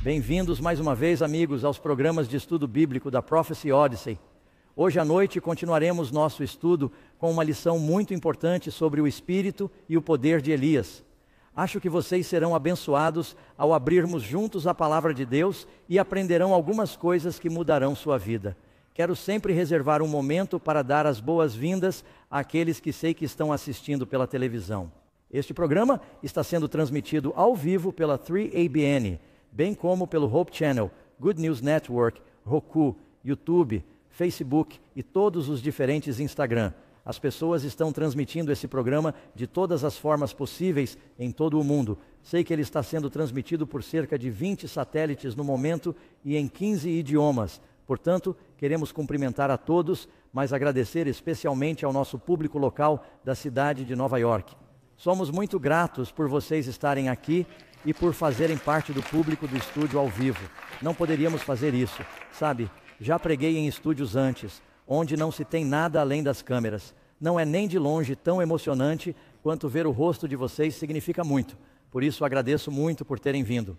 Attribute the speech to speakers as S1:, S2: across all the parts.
S1: Bem-vindos mais uma vez, amigos, aos programas de estudo bíblico da Prophecy Odyssey. Hoje à noite continuaremos nosso estudo com uma lição muito importante sobre o espírito e o poder de Elias. Acho que vocês serão abençoados ao abrirmos juntos a palavra de Deus e aprenderão algumas coisas que mudarão sua vida. Quero sempre reservar um momento para dar as boas-vindas àqueles que sei que estão assistindo pela televisão. Este programa está sendo transmitido ao vivo pela 3ABN, bem como pelo Hope Channel, Good News Network, Roku, YouTube, Facebook e todos os diferentes Instagram. As pessoas estão transmitindo esse programa de todas as formas possíveis em todo o mundo. Sei que ele está sendo transmitido por cerca de 20 satélites no momento e em 15 idiomas. Portanto, queremos cumprimentar a todos, mas agradecer especialmente ao nosso público local da cidade de Nova York. Somos muito gratos por vocês estarem aqui e por fazerem parte do público do estúdio ao vivo. Não poderíamos fazer isso, sabe? Já preguei em estúdios antes, onde não se tem nada além das câmeras. Não é nem de longe tão emocionante quanto ver o rosto de vocês significa muito. Por isso agradeço muito por terem vindo.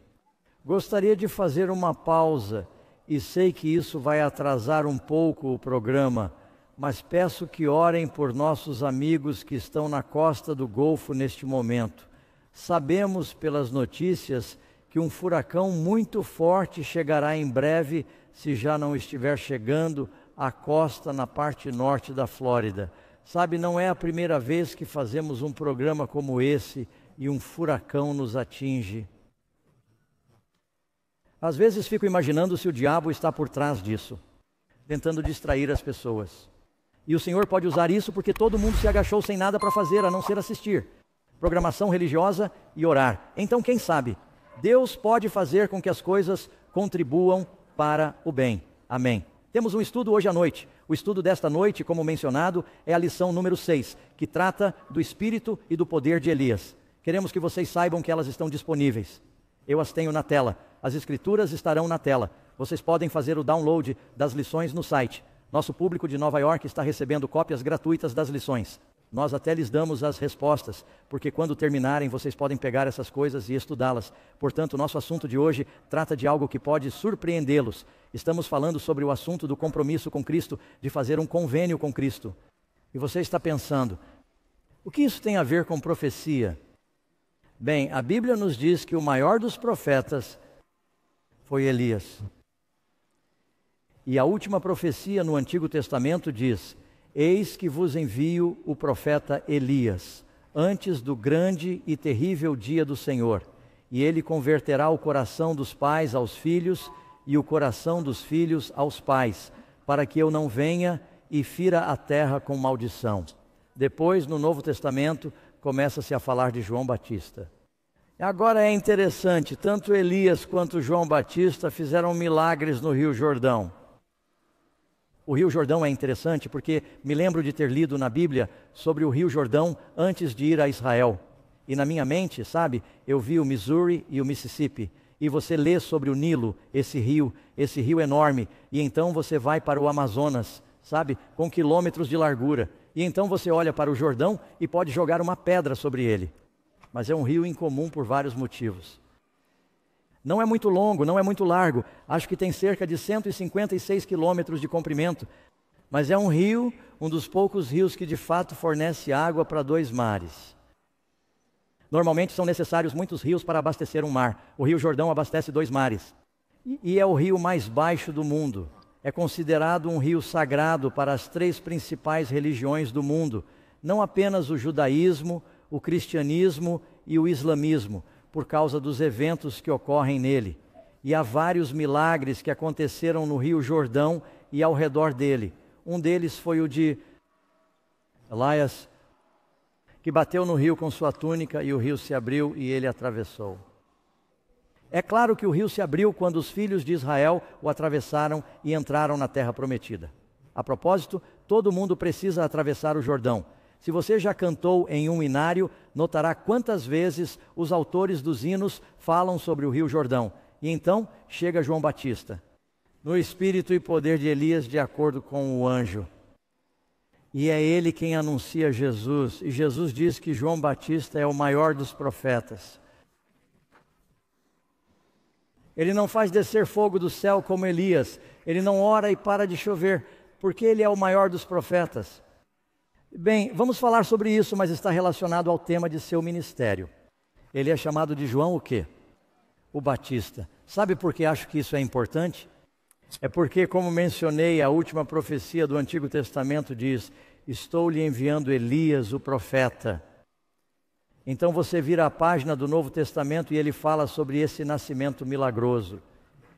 S1: Gostaria de fazer uma pausa e sei que isso vai atrasar um pouco o programa, mas peço que orem por nossos amigos que estão na costa do Golfo neste momento. Sabemos pelas notícias que um furacão muito forte chegará em breve, se já não estiver chegando, à costa na parte norte da Flórida. Sabe, não é a primeira vez que fazemos um programa como esse e um furacão nos atinge. Às vezes fico imaginando se o diabo está por trás disso, tentando distrair as pessoas. E o Senhor pode usar isso porque todo mundo se agachou sem nada para fazer, a não ser assistir. Programação religiosa e orar. Então, quem sabe, Deus pode fazer com que as coisas contribuam para o bem. Amém. Temos um estudo hoje à noite. O estudo desta noite, como mencionado, é a lição número 6, que trata do espírito e do poder de Elias. Queremos que vocês saibam que elas estão disponíveis. Eu as tenho na tela. As escrituras estarão na tela. Vocês podem fazer o download das lições no site. Nosso público de Nova York está recebendo cópias gratuitas das lições. Nós até lhes damos as respostas, porque quando terminarem vocês podem pegar essas coisas e estudá-las. Portanto, nosso assunto de hoje trata de algo que pode surpreendê-los. Estamos falando sobre o assunto do compromisso com Cristo, de fazer um convênio com Cristo. E você está pensando, o que isso tem a ver com profecia? Bem, a Bíblia nos diz que o maior dos profetas foi Elias. E a última profecia no Antigo Testamento diz: eis que vos envio o profeta Elias, antes do grande e terrível dia do Senhor. E ele converterá o coração dos pais aos filhos e o coração dos filhos aos pais, para que eu não venha e fira a terra com maldição. Depois, no Novo Testamento, começa-se a falar de João Batista. Agora é interessante, tanto Elias quanto João Batista fizeram milagres no Rio Jordão. O Rio Jordão é interessante porque me lembro de ter lido na Bíblia sobre o Rio Jordão antes de ir a Israel. E na minha mente, sabe, eu vi o Missouri e o Mississippi. E você lê sobre o Nilo, esse rio enorme. E então você vai para o Amazonas, sabe, com quilômetros de largura. E então você olha para o Jordão e pode jogar uma pedra sobre ele. Mas é um rio incomum por vários motivos. Não é muito longo, não é muito largo. Acho que tem cerca de 156 quilômetros de comprimento. Mas é um rio, um dos poucos rios que de fato fornece água para 2 mares. Normalmente são necessários muitos rios para abastecer um mar. O Rio Jordão abastece 2 mares. E é o rio mais baixo do mundo. É considerado um rio sagrado para as 3 principais religiões do mundo. Não apenas o judaísmo, o cristianismo e o islamismo, por causa dos eventos que ocorrem nele. E há vários milagres que aconteceram no Rio Jordão e ao redor dele. Um deles foi o de Elias, que bateu no rio com sua túnica e o rio se abriu e ele atravessou. É claro que o rio se abriu quando os filhos de Israel o atravessaram e entraram na terra prometida. A propósito, todo mundo precisa atravessar o Jordão. Se você já cantou em um inário, notará quantas vezes os autores dos hinos falam sobre o Rio Jordão. E então chega João Batista, no espírito e poder de Elias, de acordo com o anjo. E é ele quem anuncia Jesus. E Jesus diz que João Batista é o maior dos profetas. Ele não faz descer fogo do céu como Elias. Ele não ora e para de chover, porque ele é o maior dos profetas. Bem, vamos falar sobre isso, mas está relacionado ao tema de seu ministério. Ele é chamado de João o quê? O Batista. Sabe por que acho que isso é importante? É porque, como mencionei, a última profecia do Antigo Testamento diz: estou lhe enviando Elias, o profeta. Então você vira a página do Novo Testamento e ele fala sobre esse nascimento milagroso.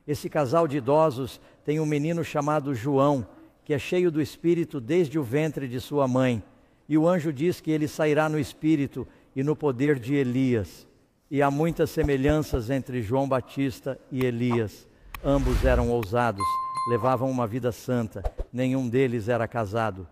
S1: Esse casal de idosos tem um menino chamado João, que é cheio do Espírito desde o ventre de sua mãe. E o anjo diz que ele sairá no Espírito e no poder de Elias. E há muitas semelhanças entre João Batista e Elias. Ambos eram ousados, levavam uma vida santa, nenhum deles era casado.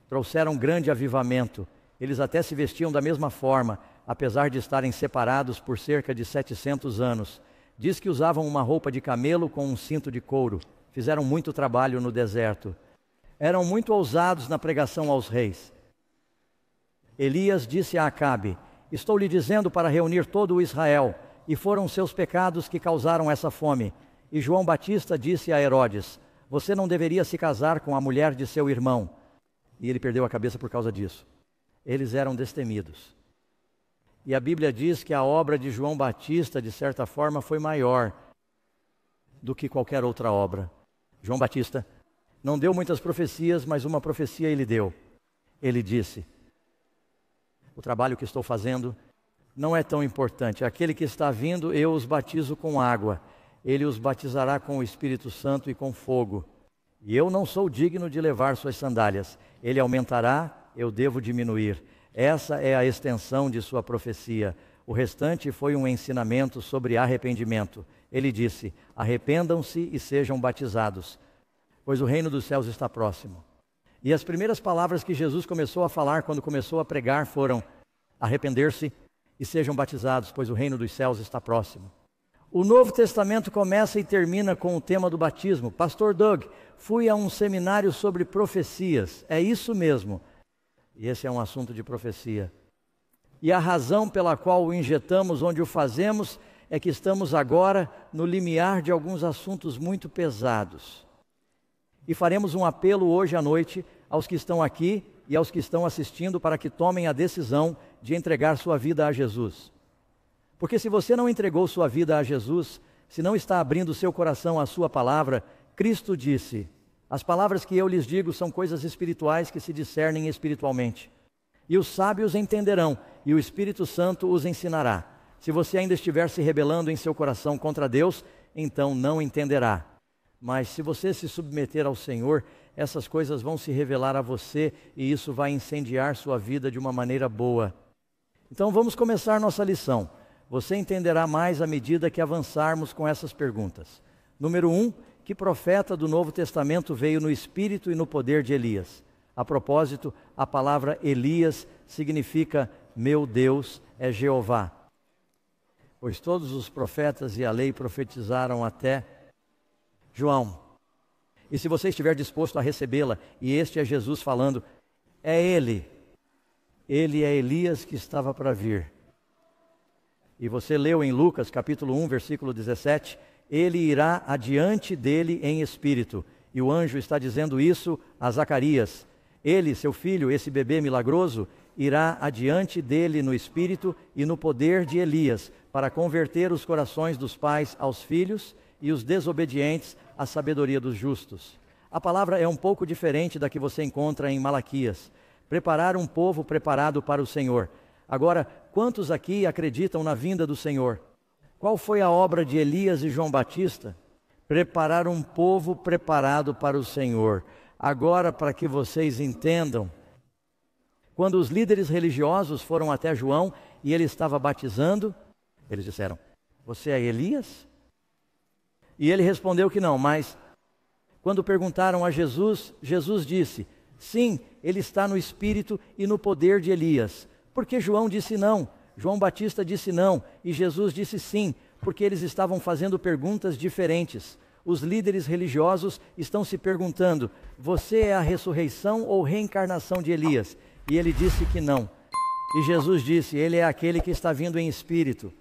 S1: Trouxeram grande avivamento. Eles até se vestiam da mesma forma, apesar de estarem separados por cerca de 700 anos. Diz que usavam uma roupa de camelo com um cinto de couro. Fizeram muito trabalho no deserto. Eram muito ousados na pregação aos reis. Elias disse a Acabe: estou lhe dizendo para reunir todo o Israel, e foram seus pecados que causaram essa fome. E João Batista disse a Herodes: você não deveria se casar com a mulher de seu irmão. E ele perdeu a cabeça por causa disso. Eles eram destemidos. E a Bíblia diz que a obra de João Batista, de certa forma, foi maior do que qualquer outra obra. João Batista não deu muitas profecias, mas uma profecia ele deu. Ele disse: o trabalho que estou fazendo não é tão importante. Aquele que está vindo, eu os batizo com água. Ele os batizará com o Espírito Santo e com fogo. E eu não sou digno de levar suas sandálias. Ele aumentará, eu devo diminuir. Essa é a extensão de sua profecia. O restante foi um ensinamento sobre arrependimento. Ele disse: arrependam-se e sejam batizados, pois o reino dos céus está próximo. E as primeiras palavras que Jesus começou a falar quando começou a pregar foram: arrepender-se e sejam batizados, pois o reino dos céus está próximo. O Novo Testamento começa e termina com o tema do batismo. Pastor Doug, fui a um seminário sobre profecias. É isso mesmo. E esse é um assunto de profecia. E a razão pela qual o injetamos onde o fazemos é que estamos agora no limiar de alguns assuntos muito pesados. E faremos um apelo hoje à noite aos que estão aqui e aos que estão assistindo para que tomem a decisão de entregar sua vida a Jesus. Porque se você não entregou sua vida a Jesus, se não está abrindo seu coração à sua palavra, Cristo disse: as palavras que eu lhes digo são coisas espirituais que se discernem espiritualmente. E os sábios entenderão, e o Espírito Santo os ensinará. Se você ainda estiver se rebelando em seu coração contra Deus, então não entenderá. Mas se você se submeter ao Senhor, essas coisas vão se revelar a você, e isso vai incendiar sua vida de uma maneira boa. Então vamos começar nossa lição. Você entenderá mais à medida que avançarmos com essas perguntas. Número 1, que profeta do Novo Testamento veio no espírito e no poder de Elias? A propósito, a palavra Elias significa meu Deus é Jeová. Pois todos os profetas e a lei profetizaram até João. E se você estiver disposto a recebê-la, e este é Jesus falando, é Ele é Elias que estava para vir. E você leu em Lucas capítulo 1, versículo 17, ele irá adiante dele em espírito. E o anjo está dizendo isso a Zacarias. Ele, seu filho, esse bebê milagroso, irá adiante dele no espírito e no poder de Elias, para converter os corações dos pais aos filhos e os desobedientes à sabedoria dos justos. A palavra é um pouco diferente da que você encontra em Malaquias. Preparar um povo preparado para o Senhor. Agora, quantos aqui acreditam na vinda do Senhor? Qual foi a obra de Elias e João Batista? Preparar um povo preparado para o Senhor. Agora, para que vocês entendam, quando os líderes religiosos foram até João e ele estava batizando, eles disseram: você é Elias? E ele respondeu que não, mas quando perguntaram a Jesus, Jesus disse: sim, ele está no espírito e no poder de Elias. Porque João disse não, João Batista disse não, e Jesus disse sim, porque eles estavam fazendo perguntas diferentes. Os líderes religiosos estão se perguntando: você é a ressurreição ou reencarnação de Elias? E ele disse que não. E Jesus disse: ele é aquele que está vindo em espírito.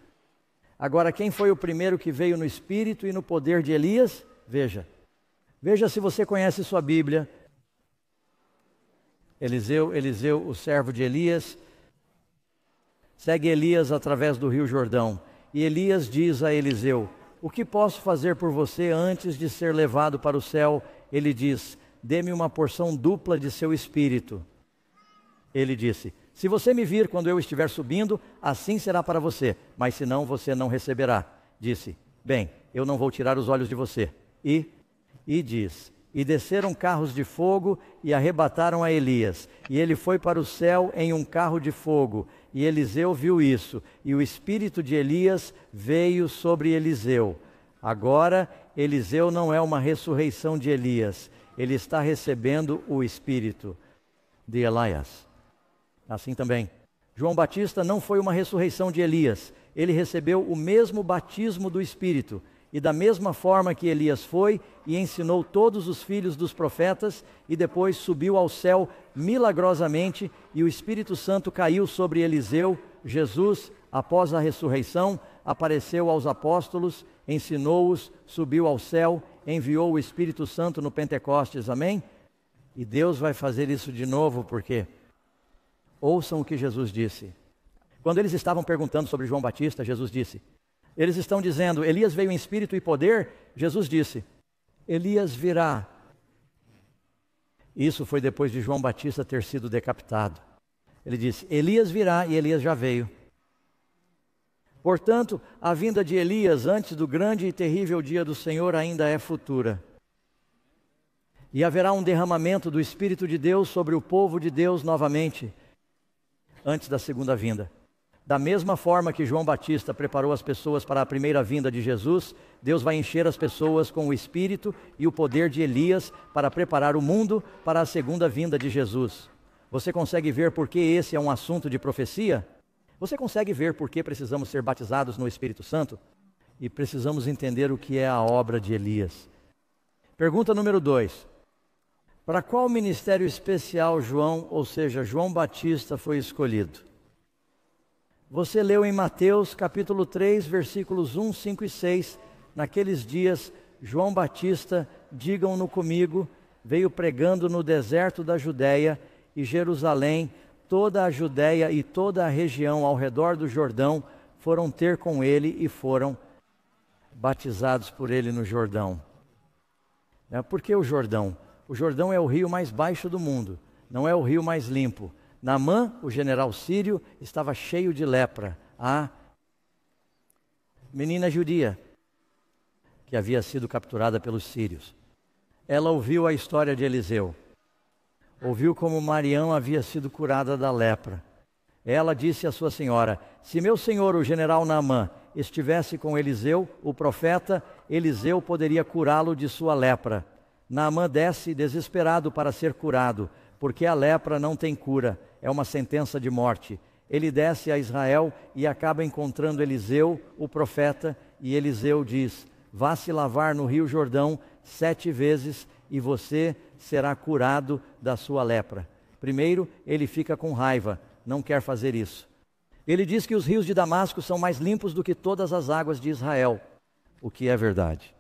S1: Agora, quem foi o primeiro que veio no espírito e no poder de Elias? Veja se você conhece sua Bíblia. Eliseu, o servo de Elias, segue Elias através do rio Jordão. E Elias diz a Eliseu: o que posso fazer por você antes de ser levado para o céu? Ele diz: dê-me uma porção dupla de seu espírito. Ele disse: se você me vir quando eu estiver subindo, assim será para você, mas senão você não receberá. Disse: bem, eu não vou tirar os olhos de você. E diz: e desceram carros de fogo e arrebataram a Elias. E ele foi para o céu em um carro de fogo. E Eliseu viu isso, e o espírito de Elias veio sobre Eliseu. Agora, Eliseu não é uma ressurreição de Elias, ele está recebendo o espírito de Elias. Assim também, João Batista não foi uma ressurreição de Elias, ele recebeu o mesmo batismo do Espírito. E da mesma forma que Elias foi e ensinou todos os filhos dos profetas, e depois subiu ao céu milagrosamente, e o Espírito Santo caiu sobre Eliseu, Jesus, após a ressurreição, apareceu aos apóstolos, ensinou-os, subiu ao céu, enviou o Espírito Santo no Pentecostes, amém? E Deus vai fazer isso de novo, porque ouçam o que Jesus disse. Quando eles estavam perguntando sobre João Batista, Jesus disse, eles estão dizendo, Elias veio em espírito e poder? Jesus disse, Elias virá. Isso foi depois de João Batista ter sido decapitado. Ele disse, Elias virá, e Elias já veio. Portanto, a vinda de Elias antes do grande e terrível dia do Senhor ainda é futura. E haverá um derramamento do Espírito de Deus sobre o povo de Deus novamente, antes da segunda vinda. Da mesma forma que João Batista preparou as pessoas para a primeira vinda de Jesus, Deus vai encher as pessoas com o Espírito e o poder de Elias para preparar o mundo para a segunda vinda de Jesus. Você consegue ver por que esse é um assunto de profecia? Você consegue ver por que precisamos ser batizados no Espírito Santo? E precisamos entender o que é a obra de Elias. Pergunta número 2. Para qual ministério especial João, ou seja, João Batista, foi escolhido? Você leu em Mateus capítulo 3, versículos 1, 5 e 6. Naqueles dias, João Batista, digam-no comigo, veio pregando no deserto da Judéia e Jerusalém, toda a Judéia e toda a região ao redor do Jordão foram ter com ele e foram batizados por ele no Jordão. Por que o Jordão? O Jordão é o rio mais baixo do mundo, não é o rio mais limpo. Naamã, o general sírio, estava cheio de lepra. A menina judia, que havia sido capturada pelos sírios. Ela ouviu a história de Eliseu. Ouviu como Marião havia sido curada da lepra. Ela disse à sua senhora, se meu senhor, o general Naamã, estivesse com Eliseu, o profeta, Eliseu poderia curá-lo de sua lepra. Naamã desce desesperado para ser curado, porque a lepra não tem cura, é uma sentença de morte. Ele desce a Israel e acaba encontrando Eliseu, o profeta, e Eliseu diz, vá se lavar no rio Jordão 7 vezes e você será curado da sua lepra. Primeiro, ele fica com raiva, não quer fazer isso. Ele diz que os rios de Damasco são mais limpos do que todas as águas de Israel, o que é verdade.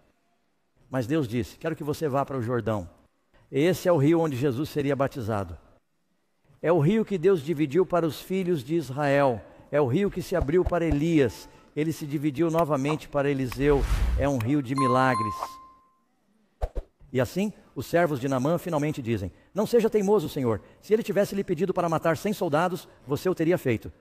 S1: Mas Deus disse, quero que você vá para o Jordão. Esse é o rio onde Jesus seria batizado. É o rio que Deus dividiu para os filhos de Israel. É o rio que se abriu para Elias. Ele se dividiu novamente para Eliseu. É um rio de milagres. E assim, os servos de Naamã finalmente dizem, não seja teimoso, Senhor. Se ele tivesse lhe pedido para matar 100 soldados, você o teria feito.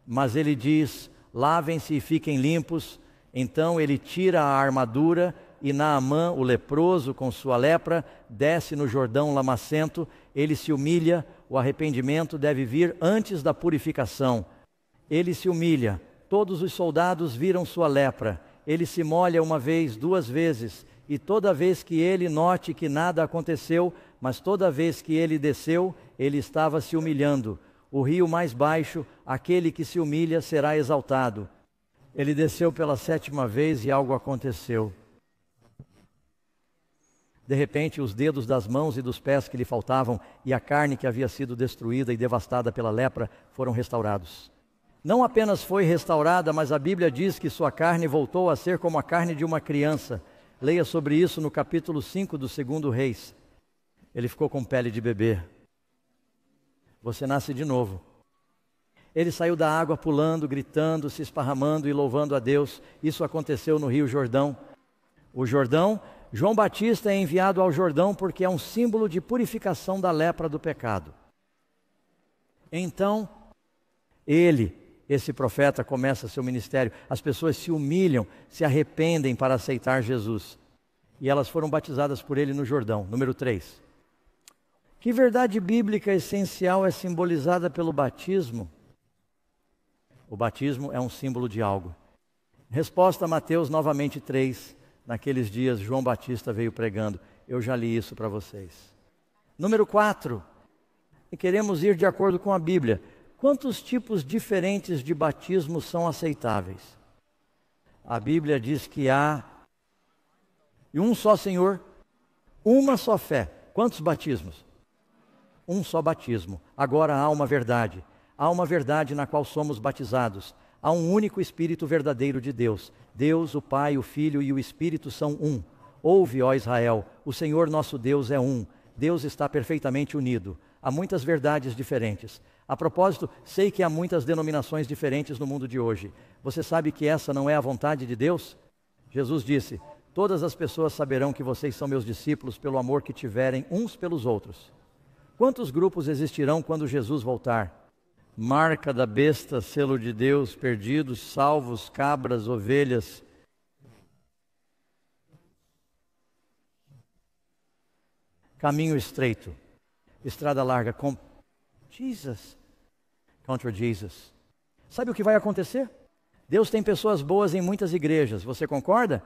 S1: Mas ele diz, lavem-se e fiquem limpos. Então ele tira a armadura e Naamã, o leproso, com sua lepra, desce no Jordão lamacento, ele se humilha, o arrependimento deve vir antes da purificação. Ele se humilha, todos os soldados viram sua lepra, ele se molha uma vez, 2 vezes, e toda vez que ele note que nada aconteceu, mas toda vez que ele desceu, ele estava se humilhando. O rio mais baixo, aquele que se humilha, será exaltado. Ele desceu pela 7ª vez e algo aconteceu. De repente, os dedos das mãos e dos pés que lhe faltavam e a carne que havia sido destruída e devastada pela lepra foram restaurados. Não apenas foi restaurada, mas a Bíblia diz que sua carne voltou a ser como a carne de uma criança. Leia sobre isso no capítulo 5 do 2 Reis. Ele ficou com pele de bebê. Você nasce de novo. Ele saiu da água pulando, gritando, se esparramando e louvando a Deus. Isso aconteceu no Rio Jordão. O Jordão, João Batista é enviado ao Jordão porque é um símbolo de purificação da lepra do pecado. Então, esse profeta, começa seu ministério. As pessoas se humilham, se arrependem para aceitar Jesus. E elas foram batizadas por ele no Jordão. Número 3. Que verdade bíblica essencial é simbolizada pelo batismo? O batismo é um símbolo de algo. Resposta a Mateus novamente 3. Naqueles dias João Batista veio pregando. Eu já li isso para vocês. Número 4. E queremos ir de acordo com a Bíblia. Quantos tipos diferentes de batismo são aceitáveis? A Bíblia diz que há um só Senhor, uma só fé. Quantos batismos? Um só batismo. Agora há uma verdade. Há uma verdade na qual somos batizados. Há um único Espírito verdadeiro de Deus. Deus, o Pai, o Filho e o Espírito são um. Ouve, ó Israel, o Senhor nosso Deus é um. Deus está perfeitamente unido. Há muitas verdades diferentes. A propósito, sei que há muitas denominações diferentes no mundo de hoje. Você sabe que essa não é a vontade de Deus? Jesus disse: todas as pessoas saberão que vocês são meus discípulos pelo amor que tiverem uns pelos outros. Quantos grupos existirão quando Jesus voltar? Marca da besta, selo de Deus, perdidos, salvos, cabras, ovelhas. Caminho estreito, estrada larga, com Jesus, contra Jesus. Sabe o que vai acontecer? Deus tem pessoas boas em muitas igrejas, você concorda?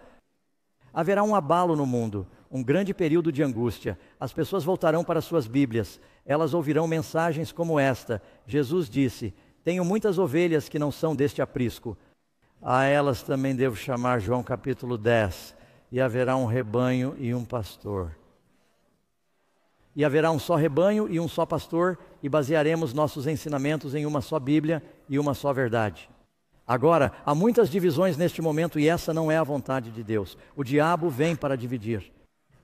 S1: Haverá um abalo no mundo, um grande período de angústia. As pessoas voltarão para suas Bíblias. Elas ouvirão mensagens como esta. Jesus disse: tenho muitas ovelhas que não são deste aprisco. A elas também devo chamar. João capítulo 10. E haverá um rebanho e um pastor. E haverá um só rebanho e um só pastor, e basearemos nossos ensinamentos em uma só Bíblia e uma só verdade. Agora, há muitas divisões neste momento e essa não é a vontade de Deus. O diabo vem para dividir.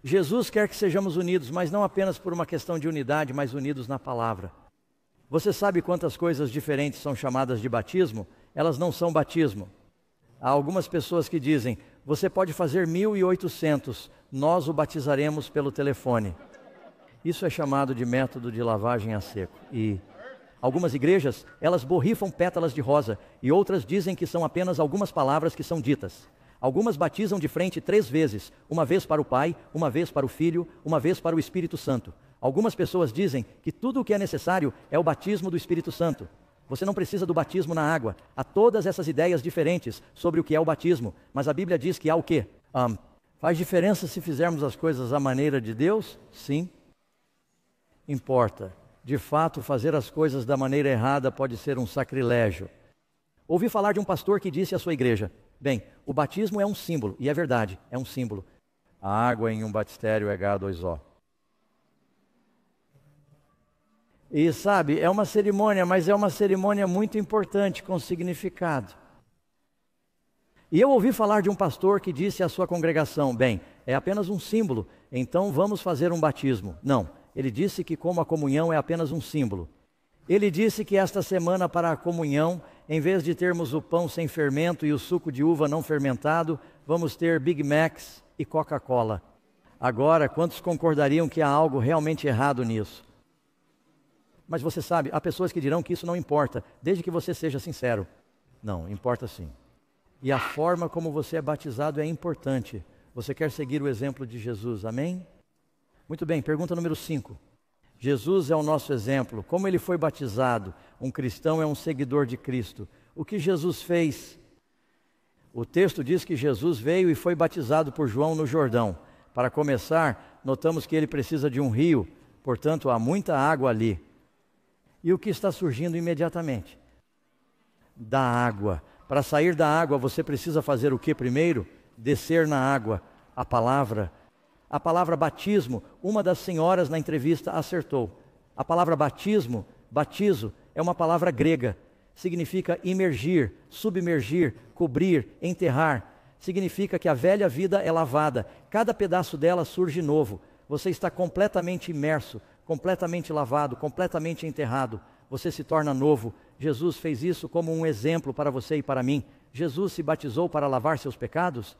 S1: Jesus quer que sejamos unidos, mas não apenas por uma questão de unidade, mas unidos na palavra. Você sabe quantas coisas diferentes são chamadas de batismo? Elas não são batismo. Há algumas pessoas que dizem: você pode fazer 1.800, nós o batizaremos pelo telefone. Isso é chamado de método de lavagem a seco. E algumas igrejas, elas borrifam pétalas de rosa, e outras dizem que são apenas algumas palavras que são ditas. Algumas batizam de frente 3 vezes, uma vez para o Pai, uma vez para o Filho, uma vez para o Espírito Santo. Algumas pessoas dizem que tudo o que é necessário é o batismo do Espírito Santo. Você não precisa do batismo na água. Há todas essas ideias diferentes sobre o que é o batismo, mas a Bíblia diz que há o quê? Faz diferença se fizermos as coisas à maneira de Deus? Sim. Importa. De fato, fazer as coisas da maneira errada pode ser um sacrilégio. Ouvi falar de um pastor que disse à sua igreja: bem, o batismo é um símbolo, e é verdade, é um símbolo. A água em um batistério é H2O. E sabe, é uma cerimônia, mas é uma cerimônia muito importante, com significado. E eu ouvi falar de um pastor que disse à sua congregação: bem, é apenas um símbolo, então vamos fazer um batismo. Não, ele disse que como a comunhão é apenas um símbolo. Ele disse que esta semana para a comunhão, em vez de termos o pão sem fermento e o suco de uva não fermentado, vamos ter Big Macs e Coca-Cola. Agora, quantos concordariam que há algo realmente errado nisso? Mas você sabe, há pessoas que dirão que isso não importa, desde que você seja sincero. Não, importa sim. E a forma como você é batizado é importante. Você quer seguir o exemplo de Jesus, amém? Muito bem, pergunta número 5. Jesus é o nosso exemplo. Como ele foi batizado? Um cristão é um seguidor de Cristo. O que Jesus fez? O texto diz que Jesus veio e foi batizado por João no Jordão. Para começar, notamos que ele precisa de um rio, portanto há muita água ali. E o que está surgindo imediatamente? Da água. Para sair da água, você precisa fazer o que primeiro? Descer na água. A palavra batismo, uma das senhoras na entrevista acertou. A palavra batismo, batizo, é uma palavra grega. significa imergir, submergir, cobrir, enterrar. Significa que a velha vida é lavada, cada pedaço dela surge novo. Você está completamente imerso, completamente lavado, completamente enterrado. Você se torna novo. Jesus fez isso como um exemplo para você e para mim. Jesus se batizou para lavar seus pecados?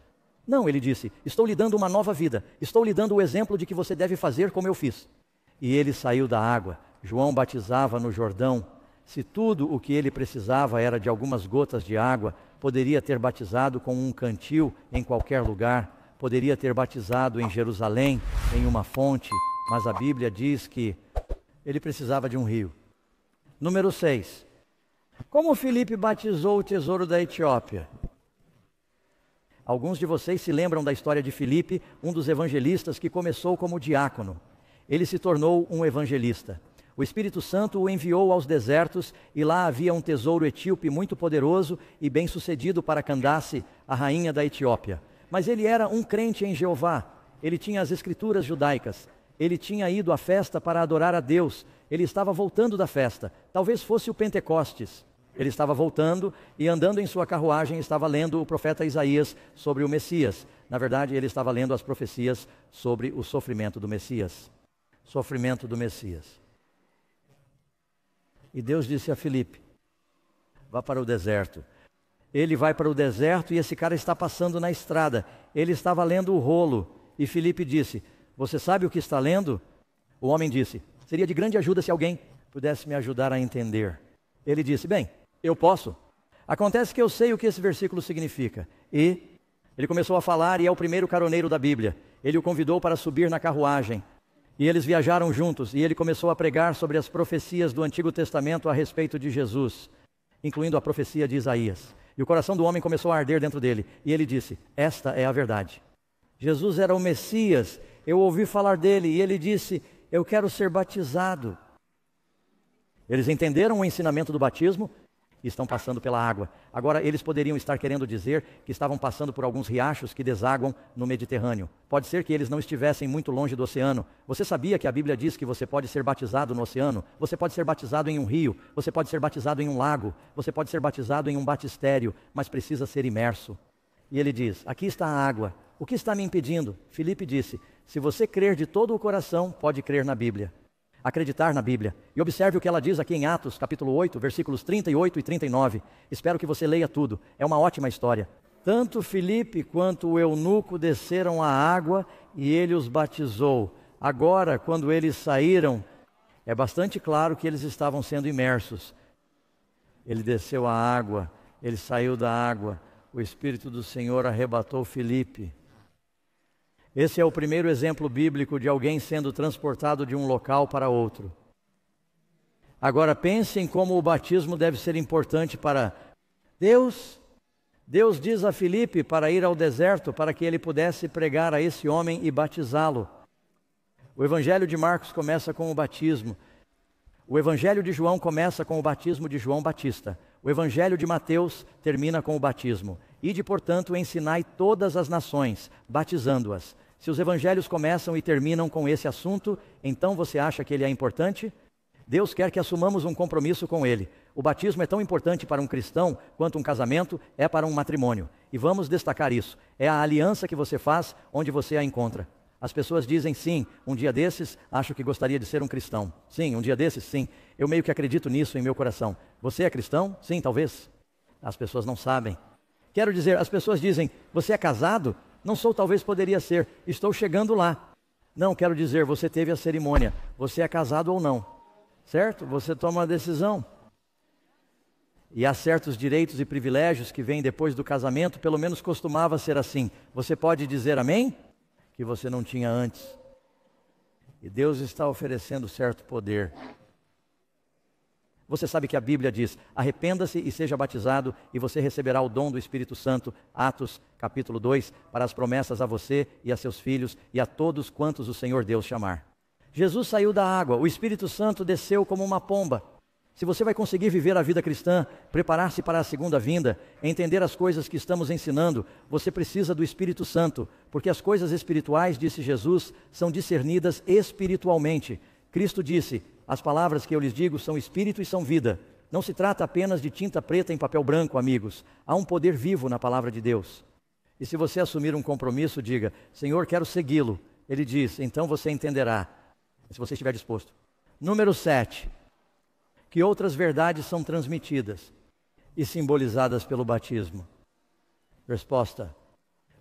S1: Não, ele disse, estou lhe dando uma nova vida. Estou lhe dando o exemplo de que você deve fazer como eu fiz. E ele saiu da água. João batizava no Jordão. Se tudo o que ele precisava era de algumas gotas de água, poderia ter batizado com um cantil em qualquer lugar, poderia ter batizado em Jerusalém, em uma fonte, mas a Bíblia diz que ele precisava de um rio. Número 6. Como Filipe batizou o tesouro da Etiópia? Alguns de vocês se lembram da história de Filipe, um dos evangelistas que começou como diácono. Ele se tornou um evangelista. O Espírito Santo o enviou aos desertos e lá havia um tesouro etíope muito poderoso e bem-sucedido para Candace, a rainha da Etiópia. Mas ele era um crente em Jeová, ele tinha as escrituras judaicas, ele tinha ido à festa para adorar a Deus, ele estava voltando da festa, talvez fosse o Pentecostes. Ele estava voltando e andando em sua carruagem estava lendo o profeta Isaías sobre o Messias. Na verdade, ele estava lendo as profecias sobre o sofrimento do Messias. Sofrimento do Messias. E Deus disse a Filipe, vá para o deserto. Ele vai para o deserto e esse cara está passando na estrada. Ele estava lendo o rolo e Filipe disse, você sabe o que está lendo? O homem disse, seria de grande ajuda se alguém pudesse me ajudar a entender. Ele disse, bem, eu posso. Acontece que eu sei o que esse versículo significa. E ele começou a falar e é o primeiro caroneiro da Bíblia. Ele o convidou para subir na carruagem. E eles viajaram juntos, e ele começou a pregar sobre as profecias do Antigo Testamento a respeito de Jesus, incluindo a profecia de Isaías. E o coração do homem começou a arder dentro dele, e ele disse, esta é a verdade. Jesus era o Messias, eu ouvi falar dele, e ele disse, eu quero ser batizado. Eles entenderam o ensinamento do batismo e estão passando pela água. Agora, eles poderiam estar querendo dizer que estavam passando por alguns riachos que desaguam no Mediterrâneo. Pode ser que eles não estivessem muito longe do oceano. Você sabia que a Bíblia diz que você pode ser batizado no oceano? Você pode ser batizado em um rio, você pode ser batizado em um lago, você pode ser batizado em um batistério, mas precisa ser imerso. E ele diz, aqui está a água, o que está me impedindo? Filipe disse, se você crer de todo o coração, pode crer na Bíblia. Acreditar na Bíblia. E observe o que ela diz aqui em Atos, capítulo 8, versículos 38 e 39. Espero que você leia tudo. É uma ótima história. Tanto Filipe quanto o eunuco desceram à água e ele os batizou. Agora, quando eles saíram, é bastante claro que eles estavam sendo imersos. Ele desceu à água, ele saiu da água. O Espírito do Senhor arrebatou Filipe. Esse é o primeiro exemplo bíblico de alguém sendo transportado de um local para outro. Agora pensem como o batismo deve ser importante para Deus. Deus diz a Filipe para ir ao deserto para que ele pudesse pregar a esse homem e batizá-lo. O Evangelho de Marcos começa com o batismo. O Evangelho de João começa com o batismo de João Batista. O Evangelho de Mateus termina com o batismo. Ide, portanto, ensinai todas as nações, batizando-as. Se os evangelhos começam e terminam com esse assunto, então você acha que ele é importante? Deus quer que assumamos um compromisso com ele. O batismo é tão importante para um cristão quanto um casamento é para um matrimônio. E vamos destacar isso. É a aliança que você faz onde você a encontra. As pessoas dizem, sim, um dia desses, acho que gostaria de ser um cristão. Sim, um dia desses, sim. Eu meio que acredito nisso em meu coração. Você é cristão? Sim, talvez. As pessoas não sabem. Quero dizer, as pessoas dizem, você é casado? Não sou, talvez poderia ser. Estou chegando lá. Não, quero dizer, você teve a cerimônia. Você é casado ou não? Certo? Você toma uma decisão. E há certos direitos e privilégios que vêm depois do casamento, pelo menos costumava ser assim. Você pode dizer amém? Que você não tinha antes. E Deus está oferecendo certo poder. Você sabe que a Bíblia diz, arrependa-se e seja batizado e você receberá o dom do Espírito Santo, Atos capítulo 2, para as promessas a você e a seus filhos e a todos quantos o Senhor Deus chamar. Jesus saiu da água, o Espírito Santo desceu como uma pomba. Se você vai conseguir viver a vida cristã, preparar-se para a segunda vinda, entender as coisas que estamos ensinando, você precisa do Espírito Santo, porque as coisas espirituais, disse Jesus, são discernidas espiritualmente. Cristo disse, as palavras que eu lhes digo são espírito e são vida. Não se trata apenas de tinta preta em papel branco, amigos. Há um poder vivo na palavra de Deus. E se você assumir um compromisso, diga: Senhor, quero segui-lo. Ele diz: então você entenderá, se você estiver disposto. Número 7. Que outras verdades são transmitidas e simbolizadas pelo batismo? Resposta: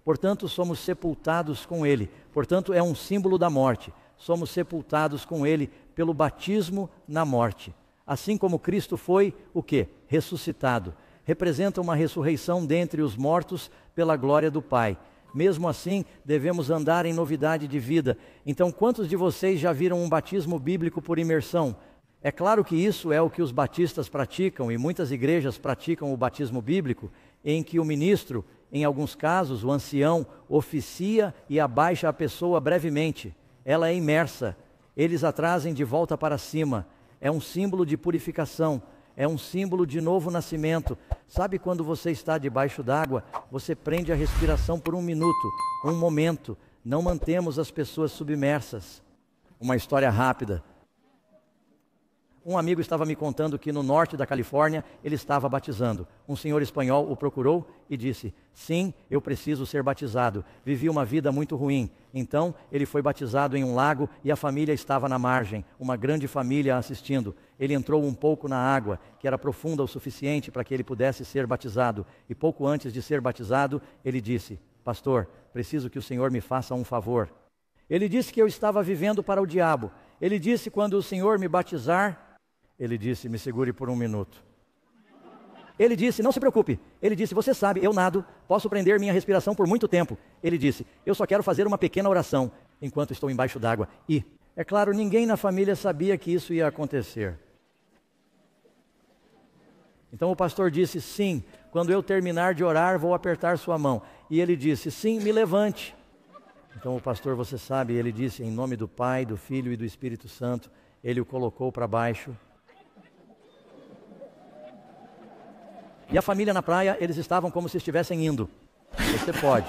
S1: portanto, somos sepultados com Ele. Portanto, é um símbolo da morte. Somos sepultados com Ele pelo batismo na morte. Assim como Cristo foi, o quê? Ressuscitado. Representa uma ressurreição dentre os mortos pela glória do Pai. Mesmo assim, devemos andar em novidade de vida. Então, quantos de vocês já viram um batismo bíblico por imersão? É claro que isso é o que os batistas praticam, e muitas igrejas praticam o batismo bíblico, em que o ministro, em alguns casos, o ancião, oficia e abaixa a pessoa brevemente. Ela é imersa. Eles a trazem de volta para cima. É um símbolo de purificação. É um símbolo de novo nascimento. Sabe quando você está debaixo d'água, você prende a respiração por um minuto, um momento. Não mantemos as pessoas submersas. Uma história rápida. Um amigo estava me contando que no norte da Califórnia ele estava batizando. Um senhor espanhol o procurou e disse: sim, eu preciso ser batizado. Vivi uma vida muito ruim. Então ele foi batizado em um lago e a família estava na margem, uma grande família assistindo. Ele entrou um pouco na água, que era profunda o suficiente para que ele pudesse ser batizado. E pouco antes de ser batizado, ele disse: pastor, preciso que o senhor me faça um favor. Ele disse que eu estava vivendo para o diabo. Ele disse: quando o senhor me batizar... Ele disse: me segure por um minuto. Ele disse: não se preocupe. Ele disse: você sabe, eu nado, posso prender minha respiração por muito tempo. Ele disse: eu só quero fazer uma pequena oração enquanto estou embaixo d'água. E, é claro, ninguém na família sabia que isso ia acontecer. Então o pastor disse: sim, quando eu terminar de orar, vou apertar sua mão. E ele disse: sim, me levante. Então o pastor, você sabe, ele disse: em nome do Pai, do Filho e do Espírito Santo. Ele o colocou para baixo. E a família na praia, eles estavam como se estivessem indo. Você pode.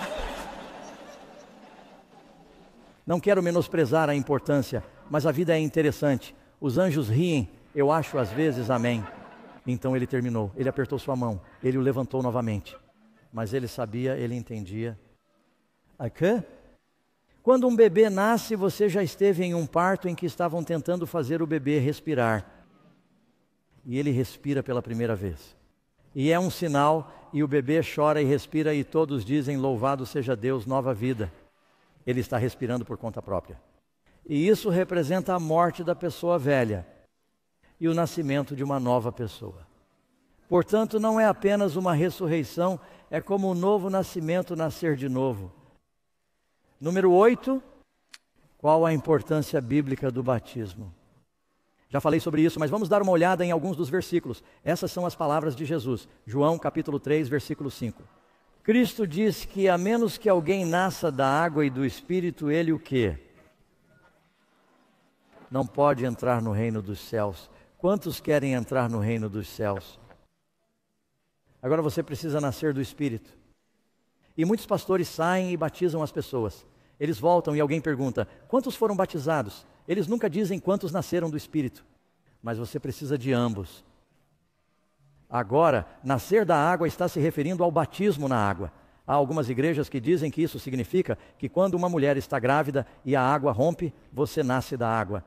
S1: Não quero menosprezar a importância, mas a vida é interessante. Os anjos riem, eu acho às vezes, amém. Então ele terminou, ele apertou sua mão, ele o levantou novamente. Mas ele sabia, ele entendia. Aqui? Quando um bebê nasce, você já esteve em um parto em que estavam tentando fazer o bebê respirar. E ele respira pela primeira vez. E é um sinal, e o bebê chora e respira, e todos dizem: louvado seja Deus, nova vida. Ele está respirando por conta própria. E isso representa a morte da pessoa velha e o nascimento de uma nova pessoa. Portanto, não é apenas uma ressurreição, é como um novo nascimento, nascer de novo. Número 8, qual a importância bíblica do batismo? Já falei sobre isso, mas vamos dar uma olhada em alguns dos versículos. Essas são as palavras de Jesus. João capítulo 3, versículo 5. Cristo disse que a menos que alguém nasça da água e do Espírito, ele o quê? Não pode entrar no reino dos céus. Quantos querem entrar no reino dos céus? Agora você precisa nascer do Espírito. E muitos pastores saem e batizam as pessoas. Eles voltam e alguém pergunta: quantos foram batizados? Eles nunca dizem quantos nasceram do Espírito, mas você precisa de ambos. Agora, nascer da água está se referindo ao batismo na água. Há algumas igrejas que dizem que isso significa que quando uma mulher está grávida e a água rompe, você nasce da água.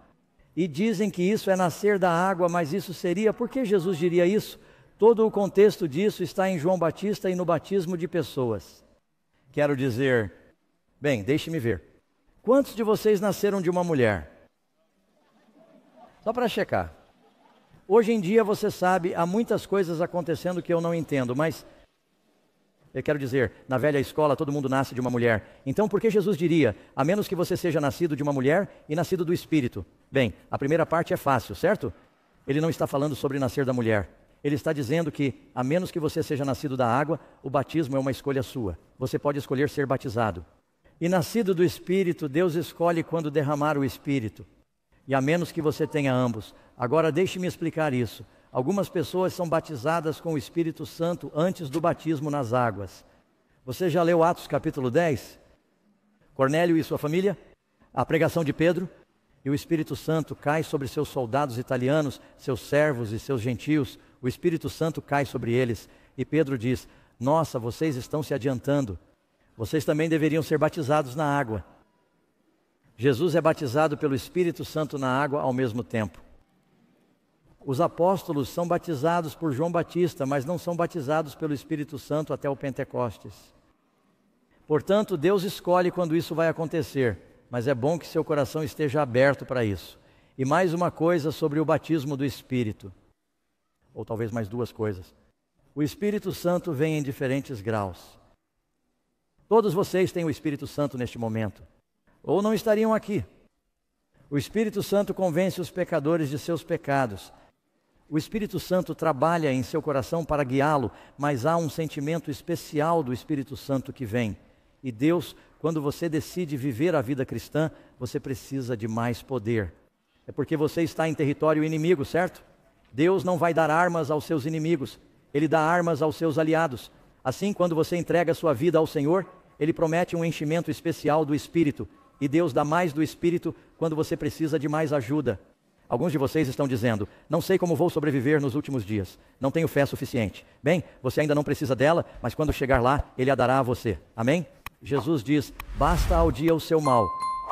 S1: E dizem que isso é nascer da água, mas isso seria... Por que Jesus diria isso? Todo o contexto disso está em João Batista e no batismo de pessoas. Quero dizer... Bem, deixe-me ver. Quantos de vocês nasceram de uma mulher? Só para checar. Hoje em dia, você sabe, há muitas coisas acontecendo que eu não entendo, mas eu quero dizer, na velha escola todo mundo nasce de uma mulher. Então, por que Jesus diria, a menos que você seja nascido de uma mulher e nascido do Espírito? Bem, a primeira parte é fácil, certo? Ele não está falando sobre nascer da mulher. Ele está dizendo que, a menos que você seja nascido da água, o batismo é uma escolha sua. Você pode escolher ser batizado. E nascido do Espírito, Deus escolhe quando derramar o Espírito. E a menos que você tenha ambos. Agora deixe-me explicar isso. Algumas pessoas são batizadas com o Espírito Santo antes do batismo nas águas. Você já leu Atos capítulo 10? Cornélio e sua família? A pregação de Pedro? e o Espírito Santo cai sobre seus soldados italianos, seus servos e seus gentios, o Espírito Santo cai sobre eles. E Pedro diz: nossa, vocês estão se adiantando. Vocês também deveriam ser batizados na água. Jesus é batizado pelo Espírito Santo na água ao mesmo tempo. Os apóstolos são batizados por João Batista, mas não são batizados pelo Espírito Santo até o Pentecostes. Portanto, Deus escolhe quando isso vai acontecer, mas é bom que seu coração esteja aberto para isso. E mais uma coisa sobre o batismo do Espírito, ou talvez mais duas coisas. O Espírito Santo vem em diferentes graus. Todos vocês têm o Espírito Santo neste momento, ou não estariam aqui. O Espírito Santo convence os pecadores de seus pecados. O Espírito Santo trabalha em seu coração para guiá-lo, mas há um sentimento especial do Espírito Santo que vem. E Deus, quando você decide viver a vida cristã, você precisa de mais poder. É porque você está em território inimigo, certo? Deus não vai dar armas aos seus inimigos, Ele dá armas aos seus aliados. Assim, quando você entrega a sua vida ao Senhor, Ele promete um enchimento especial do Espírito. E Deus dá mais do Espírito quando você precisa de mais ajuda. Alguns de vocês estão dizendo: não sei como vou sobreviver nos últimos dias, não tenho fé suficiente. Bem, você ainda não precisa dela, mas quando chegar lá, Ele a dará a você. Amém? Jesus diz: basta ao dia o seu mal.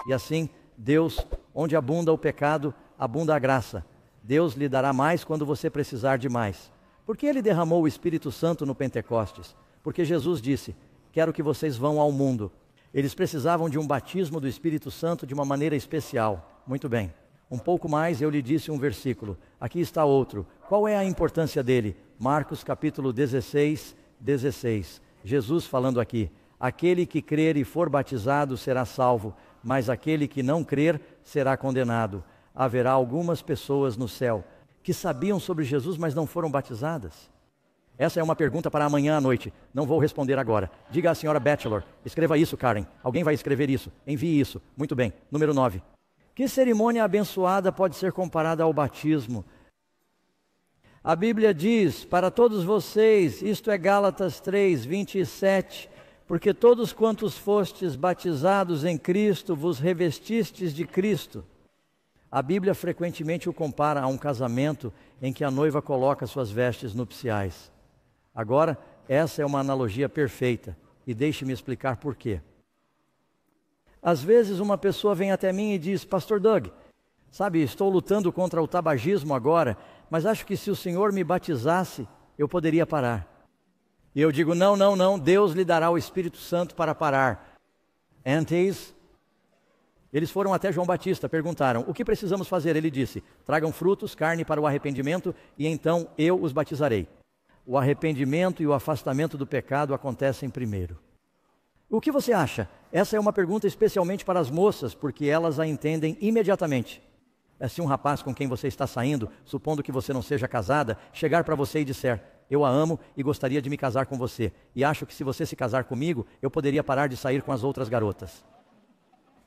S1: E assim, Deus, onde abunda o pecado, abunda a graça. Deus lhe dará mais quando você precisar de mais. Por que Ele derramou o Espírito Santo no Pentecostes? Porque Jesus disse: quero que vocês vão ao mundo. Eles precisavam de um batismo do Espírito Santo de uma maneira especial. Muito bem. Um pouco mais eu lhe disse um versículo. Aqui está outro. Qual é a importância dele? Marcos capítulo 16, 16. Jesus falando aqui: aquele que crer e for batizado será salvo, mas aquele que não crer será condenado. Haverá algumas pessoas no céu que sabiam sobre Jesus, mas não foram batizadas. Essa é uma pergunta para amanhã à noite. Não vou responder agora. Diga à senhora Bachelor: escreva isso, Karen. Alguém vai escrever isso. Envie isso. Muito bem. Número 9. Que cerimônia abençoada pode ser comparada ao batismo? A Bíblia diz para todos vocês, isto é Gálatas 3, 27, porque todos quantos fostes batizados em Cristo, vos revestistes de Cristo. A Bíblia frequentemente o compara a um casamento em que a noiva coloca suas vestes nupciais. Agora, essa é uma analogia perfeita, e deixe-me explicar por quê. Às vezes uma pessoa vem até mim e diz: Pastor Doug, sabe, estou lutando contra o tabagismo agora, mas acho que se o Senhor me batizasse, eu poderia parar. E eu digo: não, não, não, Deus lhe dará o Espírito Santo para parar. Antes, eles foram até João Batista, perguntaram: o que precisamos fazer? Ele disse: tragam frutos, carne para o arrependimento, e então eu os batizarei. O arrependimento e o afastamento do pecado acontecem primeiro. O que você acha? Essa é uma pergunta especialmente para as moças, porque elas a entendem imediatamente. Se um rapaz com quem você está saindo, supondo que você não seja casada, chegar para você e disser: eu a amo e gostaria de me casar com você, e acho que se você se casar comigo, eu poderia parar de sair com as outras garotas.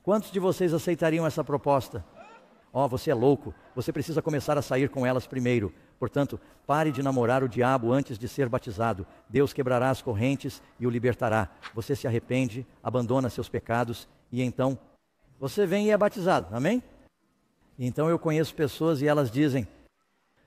S1: Quantos de vocês aceitariam essa proposta? Oh, você é louco, você precisa começar a sair com elas primeiro. Portanto, pare de namorar o diabo antes de ser batizado. Deus quebrará as correntes e o libertará. Você se arrepende, abandona seus pecados e então você vem e é batizado. Amém? Então eu conheço pessoas e elas dizem: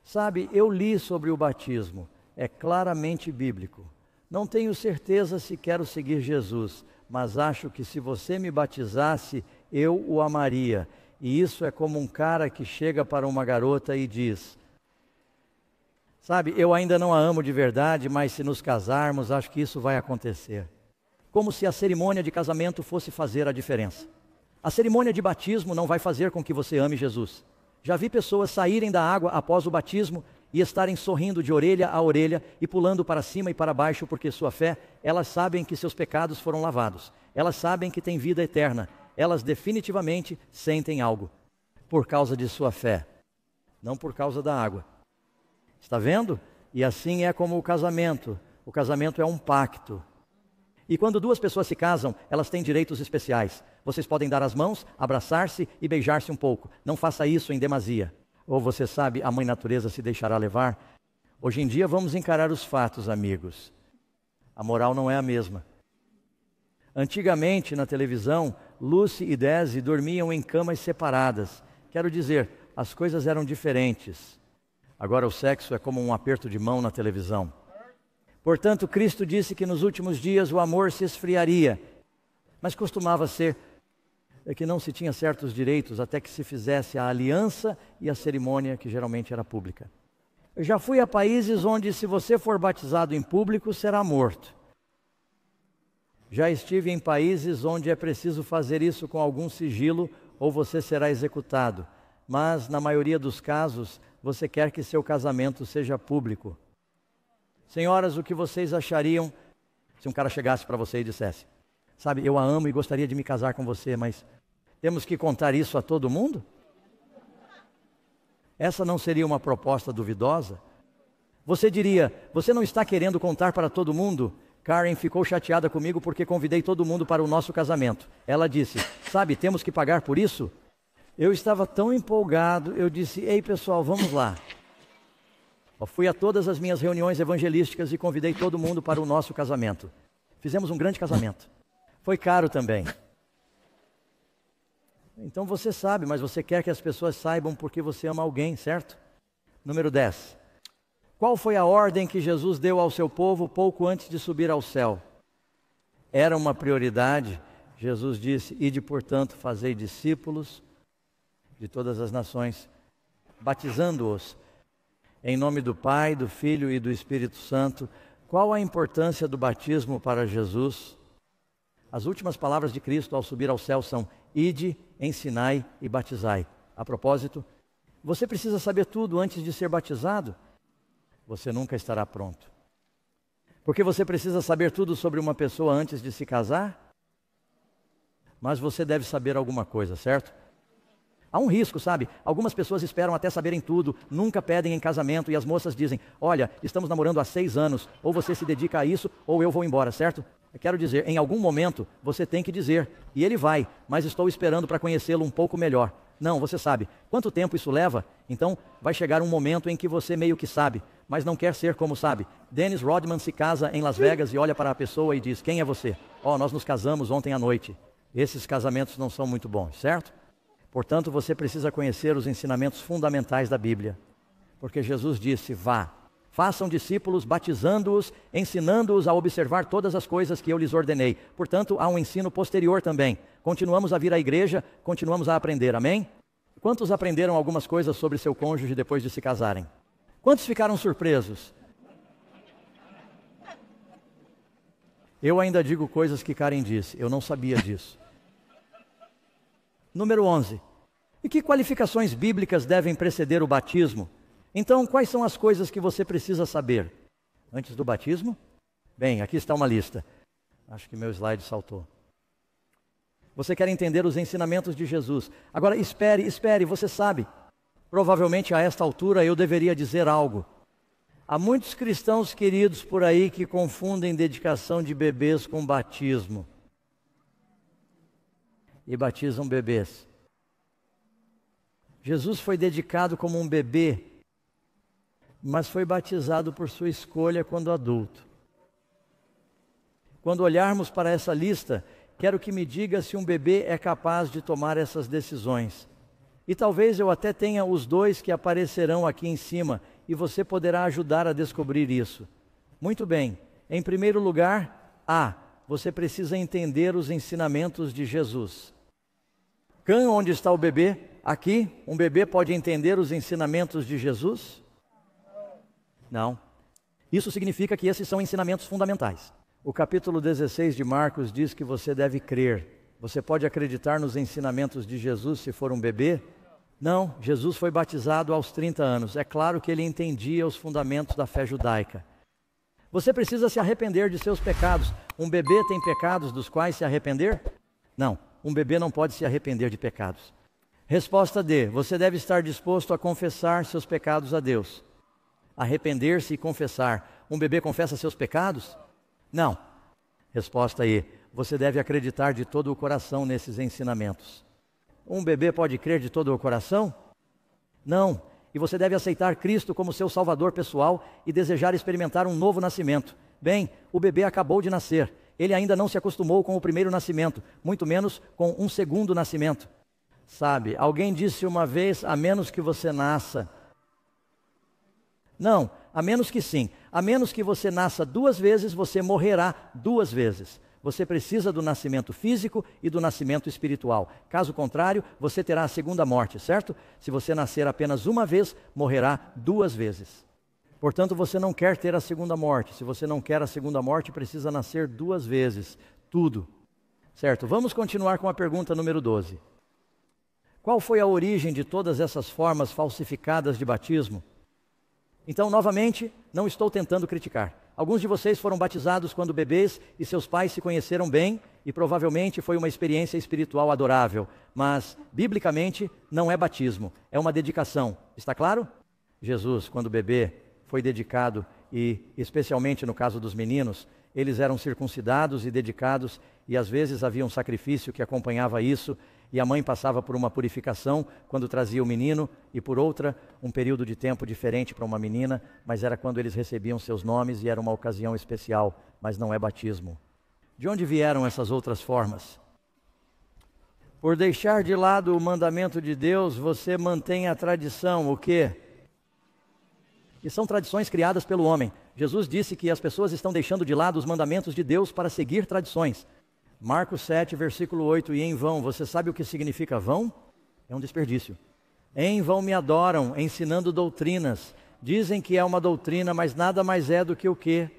S1: sabe, eu li sobre o batismo, é claramente bíblico. Não tenho certeza se quero seguir Jesus, mas acho que se você me batizasse, eu o amaria. E isso é como um cara que chega para uma garota e diz: sabe, eu ainda não a amo de verdade, mas se nos casarmos, acho que isso vai acontecer. Como se a cerimônia de casamento fosse fazer a diferença. A cerimônia de batismo não vai fazer com que você ame Jesus. Já vi pessoas saírem da água após o batismo e estarem sorrindo de orelha a orelha e pulando para cima e para baixo porque sua fé, elas sabem que seus pecados foram lavados. Elas sabem que têm vida eterna. Elas definitivamente sentem algo por causa de sua fé, não por causa da água. Está vendo? E assim é como o casamento. O casamento é um pacto. E quando duas pessoas se casam, elas têm direitos especiais. Vocês podem dar as mãos, abraçar-se e beijar-se um pouco. Não faça isso em demasia. Ou você sabe, a mãe natureza se deixará levar. Hoje em dia vamos encarar os fatos, amigos. A moral não é a mesma. Antigamente, na televisão, Lucy e Daisy dormiam em camas separadas. Quero dizer, as coisas eram diferentes. Agora o sexo é como um aperto de mão na televisão. Portanto, Cristo disse que nos últimos dias o amor se esfriaria. Mas costumava ser que não se tinha certos direitos até que se fizesse a aliança e a cerimônia, que geralmente era pública. Eu já fui a países onde, se você for batizado em público, será morto. Já estive em países onde é preciso fazer isso com algum sigilo ou você será executado. Mas, na maioria dos casos, você quer que seu casamento seja público. Senhoras, o que vocês achariam se um cara chegasse para você e dissesse: sabe, eu a amo e gostaria de me casar com você, mas temos que contar isso a todo mundo? Essa não seria uma proposta duvidosa? Você diria: você não está querendo contar para todo mundo? Karen ficou chateada comigo porque convidei todo mundo para o nosso casamento. Ela disse: sabe, temos que pagar por isso? Eu estava tão empolgado, eu disse: ei pessoal, vamos lá. Eu fui a todas as minhas reuniões evangelísticas e convidei todo mundo para o nosso casamento. Fizemos um grande casamento. Foi caro também. Então você sabe, mas você quer que as pessoas saibam porque você ama alguém, certo? Número 10. Qual foi a ordem que Jesus deu ao seu povo pouco antes de subir ao céu? Era uma prioridade. Jesus disse: ide, portanto, fazei discípulos de todas as nações, batizando-os em nome do Pai, do Filho e do Espírito Santo. Qual a importância do batismo para Jesus? As últimas palavras de Cristo ao subir ao céu são: ide, ensinai e batizai. A propósito, você precisa saber tudo antes de ser batizado? Você nunca estará pronto. Porque você precisa saber tudo sobre uma pessoa antes de se casar? Mas você deve saber alguma coisa, certo? Há um risco, sabe? Algumas pessoas esperam até saberem tudo, nunca pedem em casamento e as moças dizem: olha, estamos namorando há 6 anos, ou você se dedica a isso ou eu vou embora, certo? Eu quero dizer, em algum momento você tem que dizer, e ele vai, mas estou esperando para conhecê-lo um pouco melhor. Não, você sabe. Quanto tempo isso leva? Então vai chegar um momento em que você meio que sabe, mas não quer ser como sabe. Dennis Rodman se casa em Las Vegas e olha para a pessoa e diz: quem é você? Nós nos casamos ontem à noite. Esses casamentos não são muito bons, certo? Portanto, você precisa conhecer os ensinamentos fundamentais da Bíblia. Porque Jesus disse: vá, façam discípulos, batizando-os, ensinando-os a observar todas as coisas que eu lhes ordenei. Portanto, há um ensino posterior também. Continuamos a vir à igreja, continuamos a aprender, amém? Quantos aprenderam algumas coisas sobre seu cônjuge depois de se casarem? Quantos ficaram surpresos? Eu ainda digo coisas que Karen disse, eu não sabia disso. Número 11. E que qualificações bíblicas devem preceder o batismo? Então, quais são as coisas que você precisa saber? Antes do batismo? Bem, aqui está uma lista. Acho que meu slide saltou. Você quer entender os ensinamentos de Jesus. Agora, espere, você sabe. Provavelmente a esta altura eu deveria dizer algo. Há muitos cristãos queridos por aí que confundem dedicação de bebês com batismo. E batizam bebês. Jesus foi dedicado como um bebê, mas foi batizado por sua escolha quando adulto. Quando olharmos para essa lista, quero que me diga se um bebê é capaz de tomar essas decisões. E talvez eu até tenha os 2 que aparecerão aqui em cima, e você poderá ajudar a descobrir isso. Muito bem, em primeiro lugar, você precisa entender os ensinamentos de Jesus. Cã, onde está o bebê? Aqui, um bebê pode entender os ensinamentos de Jesus? Não. Isso significa que esses são ensinamentos fundamentais. O capítulo 16 de Marcos diz que você deve crer. Você pode acreditar nos ensinamentos de Jesus se for um bebê? Não, Jesus foi batizado aos 30 anos. É claro que ele entendia os fundamentos da fé judaica. Você precisa se arrepender de seus pecados. Um bebê tem pecados dos quais se arrepender? Não, um bebê não pode se arrepender de pecados. Resposta D. Você deve estar disposto a confessar seus pecados a Deus. Arrepender-se e confessar. Um bebê confessa seus pecados? Não. Resposta E. Você deve acreditar de todo o coração nesses ensinamentos. Um bebê pode crer de todo o coração? Não. E você deve aceitar Cristo como seu Salvador pessoal e desejar experimentar um novo nascimento. Bem, o bebê acabou de nascer. Ele ainda não se acostumou com o primeiro nascimento, muito menos com um segundo nascimento. Sabe, alguém disse uma vez, a menos que você nasça. Não, a menos que sim. A menos que você nasça 2 vezes, você morrerá 2 vezes. Você precisa do nascimento físico e do nascimento espiritual. Caso contrário, você terá a segunda morte, certo? Se você nascer apenas uma vez, morrerá 2 vezes. Portanto, você não quer ter a segunda morte. Se você não quer a segunda morte, precisa nascer 2 vezes. Tudo. Certo? Vamos continuar com a pergunta número 12. Qual foi a origem de todas essas formas falsificadas de batismo? Então, novamente, não estou tentando criticar. Alguns de vocês foram batizados quando bebês e seus pais se conheceram bem e provavelmente foi uma experiência espiritual adorável. Mas, biblicamente, não é batismo, é uma dedicação. Está claro? Jesus, quando bebê, foi dedicado e, especialmente no caso dos meninos, eles eram circuncidados e dedicados e às vezes havia um sacrifício que acompanhava isso e a mãe passava por uma purificação quando trazia o menino e por outra um período de tempo diferente para uma menina, mas era quando eles recebiam seus nomes e era uma ocasião especial, mas não é batismo. De onde vieram essas outras formas? Por deixar de lado o mandamento de Deus, você mantém a tradição, o quê? E são tradições criadas pelo homem. Jesus disse que as pessoas estão deixando de lado os mandamentos de Deus para seguir tradições. Marcos 7, versículo 8, e em vão, você sabe o que significa vão? É um desperdício. Em vão me adoram, ensinando doutrinas. Dizem que é uma doutrina, mas nada mais é do que o quê?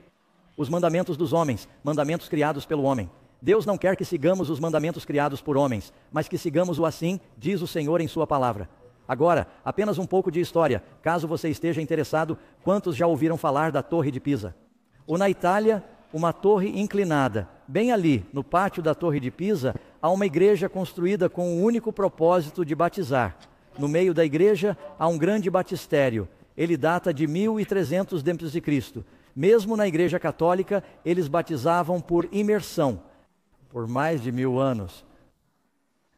S1: Os mandamentos dos homens, mandamentos criados pelo homem. Deus não quer que sigamos os mandamentos criados por homens, mas que sigamos o assim, diz o Senhor em sua palavra. Agora, apenas um pouco de história, caso você esteja interessado, quantos já ouviram falar da Torre de Pisa? Ou na Itália, uma torre inclinada. Bem ali, no pátio da Torre de Pisa, há uma igreja construída com o único propósito de batizar. No meio da igreja há um grande batistério. Ele data de 1300 d.C. Mesmo na igreja católica, eles batizavam por imersão, por mais de 1000 anos.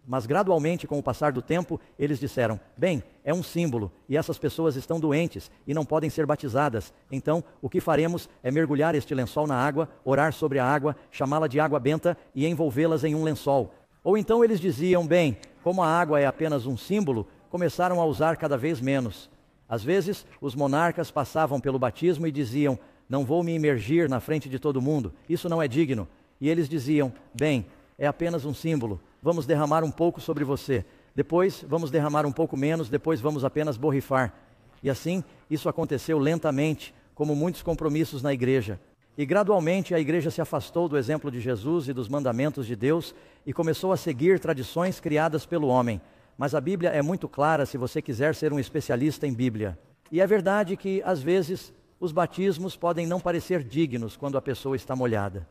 S1: Mas gradualmente, com o passar do tempo, eles disseram, bem, é um símbolo, e essas pessoas estão doentes e não podem ser batizadas. Então, o que faremos é mergulhar este lençol na água, orar sobre a água, chamá-la de água benta e envolvê-las em um lençol. Ou então eles diziam, bem, como a água é apenas um símbolo, começaram a usar cada vez menos. Às vezes, os monarcas passavam pelo batismo e diziam, não vou me imergir na frente de todo mundo, isso não é digno. E eles diziam, bem, é apenas um símbolo. Vamos derramar um pouco sobre você, depois vamos derramar um pouco menos, depois vamos apenas borrifar. E assim, isso aconteceu lentamente, como muitos compromissos na igreja. E gradualmente a igreja se afastou do exemplo de Jesus e dos mandamentos de Deus e começou a seguir tradições criadas pelo homem. Mas a Bíblia é muito clara se você quiser ser um especialista em Bíblia. E é verdade que, às vezes, os batismos podem não parecer dignos quando a pessoa está molhada.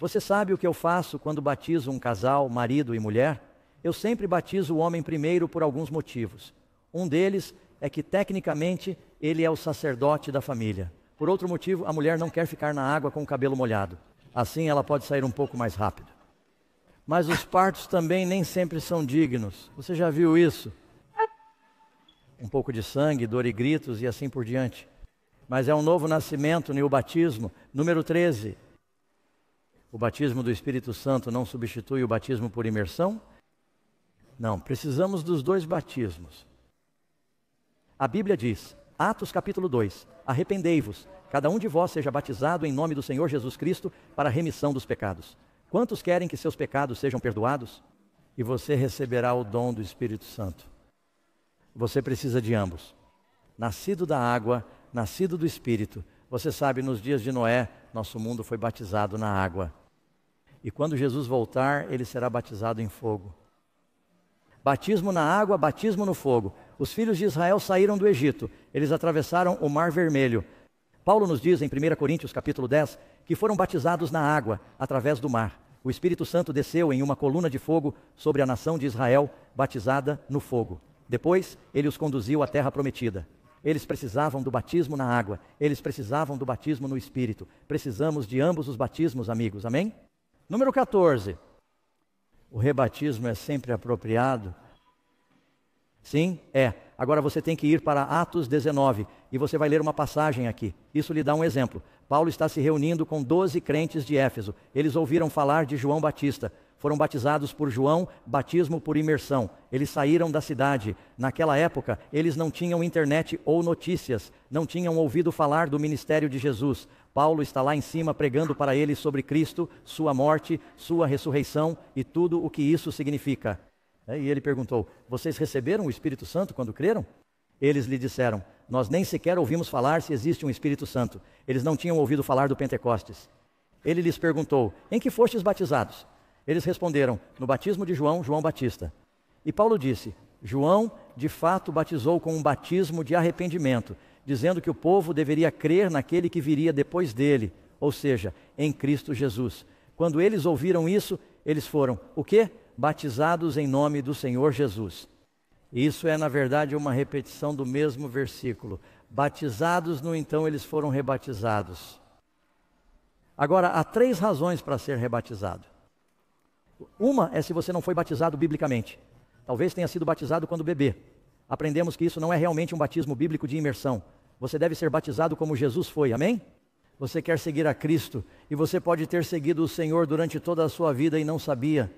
S1: Você sabe o que eu faço quando batizo um casal, marido e mulher? Eu sempre batizo o homem primeiro por alguns motivos. Um deles é que, tecnicamente, ele é o sacerdote da família. Por outro motivo, a mulher não quer ficar na água com o cabelo molhado. Assim, ela pode sair um pouco mais rápido. Mas os partos também nem sempre são dignos. Você já viu isso? Um pouco de sangue, dor e gritos e assim por diante. Mas é um novo nascimento, o batismo. Número 13. O batismo do Espírito Santo não substitui o batismo por imersão? Não, precisamos dos 2 batismos. A Bíblia diz, Atos capítulo 2, arrependei-vos, cada um de vós seja batizado em nome do Senhor Jesus Cristo para a remissão dos pecados. Quantos querem que seus pecados sejam perdoados? E você receberá o dom do Espírito Santo. Você precisa de ambos. Nascido da água, nascido do Espírito. Você sabe, nos dias de Noé, nosso mundo foi batizado na água. E quando Jesus voltar, ele será batizado em fogo. Batismo na água, batismo no fogo. Os filhos de Israel saíram do Egito. Eles atravessaram o Mar Vermelho. Paulo nos diz em 1 Coríntios capítulo 10 que foram batizados na água, através do mar. O Espírito Santo desceu em uma coluna de fogo sobre a nação de Israel, batizada no fogo. Depois, ele os conduziu à terra prometida. Eles precisavam do batismo na água. Eles precisavam do batismo no Espírito. Precisamos de ambos os batismos, amigos. Amém? Número 14. O rebatismo é sempre apropriado? Sim, é. Agora você tem que ir para Atos 19 e você vai ler uma passagem aqui. Isso lhe dá um exemplo. Paulo está se reunindo com 12 crentes de Éfeso. Eles ouviram falar de João Batista. foram batizados por João, batismo por imersão. Eles saíram da cidade. Naquela época, eles não tinham internet ou notícias, não tinham ouvido falar do ministério de Jesus. Paulo está lá em cima pregando para eles sobre Cristo, sua morte, sua ressurreição e tudo o que isso significa. E ele perguntou: vocês receberam o Espírito Santo quando creram? Eles lhe disseram: nós nem sequer ouvimos falar se existe um Espírito Santo. Eles não tinham ouvido falar do Pentecostes. Ele lhes perguntou: em que fostes batizados? Eles responderam: no batismo de João, João Batista. E Paulo disse: João de fato batizou com um batismo de arrependimento, dizendo que o povo deveria crer naquele que viria depois dele, ou seja, em Cristo Jesus. Quando eles ouviram isso, eles foram, o quê? Batizados em nome do Senhor Jesus. Isso é, na verdade, uma repetição do mesmo versículo. Batizados, no então, eles foram rebatizados. Agora, há 3 razões para ser rebatizado. Uma é se você não foi batizado biblicamente. Talvez tenha sido batizado quando bebê. Aprendemos que isso não é realmente um batismo bíblico de imersão. Você deve ser batizado como Jesus foi, amém? Você quer seguir a Cristo e você pode ter seguido o Senhor durante toda a sua vida e não sabia.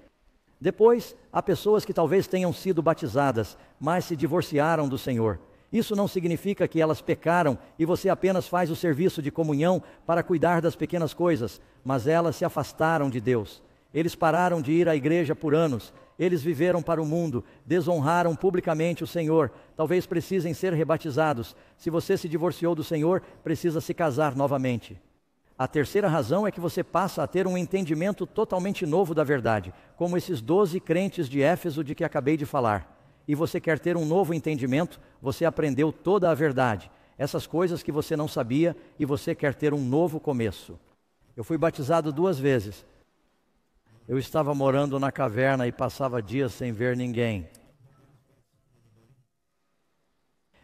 S1: Depois, há pessoas que talvez tenham sido batizadas, mas se divorciaram do Senhor. Isso não significa que elas pecaram e você apenas faz o serviço de comunhão para cuidar das pequenas coisas, mas elas se afastaram de Deus. Eles pararam de ir à igreja por anos, eles viveram para o mundo, desonraram publicamente o Senhor, talvez precisem ser rebatizados. Se você se divorciou do Senhor, precisa se casar novamente. A terceira razão é que você passa a ter um entendimento totalmente novo da verdade, como esses 12 crentes de Éfeso de que acabei de falar. E você quer ter um novo entendimento, você aprendeu toda a verdade, essas coisas que você não sabia, e você quer ter um novo começo. Eu fui batizado 2 vezes. Eu estava morando na caverna e passava dias sem ver ninguém.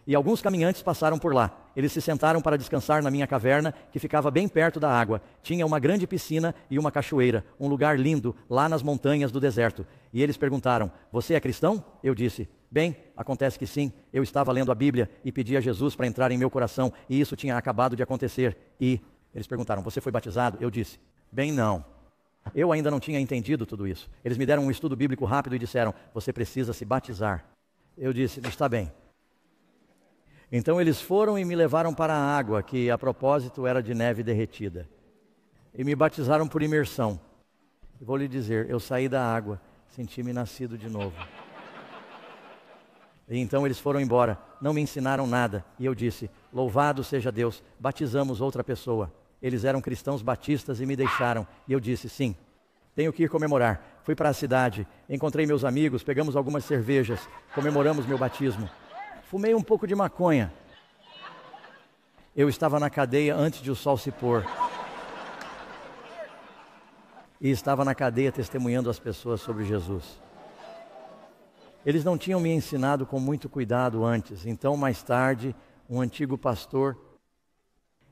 S1: E alguns caminhantes passaram por lá. Eles se sentaram para descansar na minha caverna, que ficava bem perto da água. Tinha uma grande piscina e uma cachoeira, um lugar lindo, lá nas montanhas do deserto. E eles perguntaram: você é cristão? Eu disse: bem, acontece que sim. Eu estava lendo a Bíblia e pedi a Jesus para entrar em meu coração, e isso tinha acabado de acontecer. E eles perguntaram: você foi batizado? Eu disse: bem, não. Eu ainda não tinha entendido tudo isso. Eles me deram um estudo bíblico rápido e disseram: você precisa se batizar. Eu disse: está bem. Então eles foram e me levaram para a água, que a propósito era de neve derretida. E me batizaram por imersão. E vou lhe dizer, eu saí da água, senti-me nascido de novo. E então eles foram embora, não me ensinaram nada. E eu disse: louvado seja Deus, batizamos outra pessoa. Eles eram cristãos batistas e me deixaram. E eu disse: sim, tenho que ir comemorar. Fui para a cidade, encontrei meus amigos, pegamos algumas cervejas, comemoramos meu batismo. Fumei um pouco de maconha. Eu estava na cadeia antes de o sol se pôr. E estava na cadeia testemunhando às pessoas sobre Jesus. Eles não tinham me ensinado com muito cuidado antes. Então, mais tarde, um antigo pastor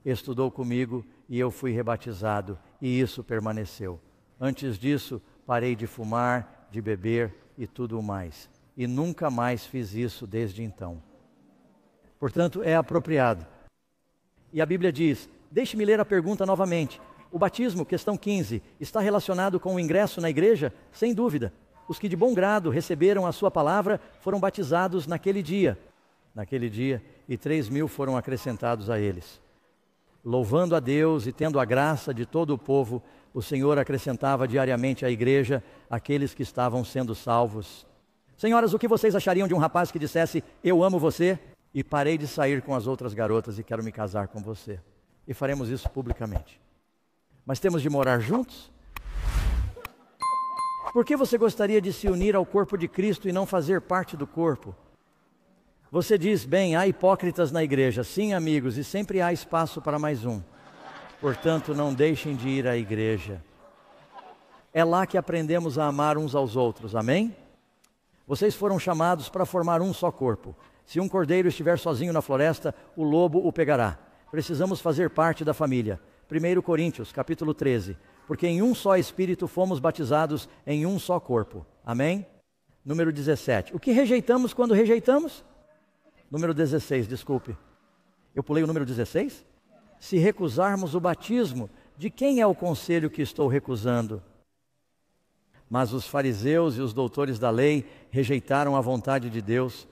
S1: estudou comigo e eu fui rebatizado. E isso permaneceu. Antes disso, parei de fumar, de beber e tudo mais. E nunca mais fiz isso desde então. Portanto, é apropriado. E a Bíblia diz, deixe-me ler a pergunta novamente. O batismo, questão 15, está relacionado com o ingresso na igreja? Sem dúvida. Os que de bom grado receberam a sua palavra foram batizados naquele dia. E 3.000 foram acrescentados a eles. Louvando a Deus e tendo a graça de todo o povo, o Senhor acrescentava diariamente à igreja aqueles que estavam sendo salvos. Senhoras, o que vocês achariam de um rapaz que dissesse: eu amo você e parei de sair com as outras garotas e quero me casar com você? E faremos isso publicamente. Mas temos de morar juntos? Por que você gostaria de se unir ao corpo de Cristo e não fazer parte do corpo? Você diz: bem, há hipócritas na igreja. Sim, amigos, e sempre há espaço para mais um. Portanto, não deixem de ir à igreja. É lá que aprendemos a amar uns aos outros, amém? Vocês foram chamados para formar um só corpo. Se um cordeiro estiver sozinho na floresta, o lobo o pegará. Precisamos fazer parte da família. 1 Coríntios, capítulo 13. Porque em um só Espírito fomos batizados em um só corpo. Amém? Número 17. O que rejeitamos quando rejeitamos? Número 16, desculpe. Eu pulei o número 16? Se recusarmos o batismo, de quem é o conselho que estou recusando? Mas os fariseus e os doutores da lei rejeitaram a vontade de Deus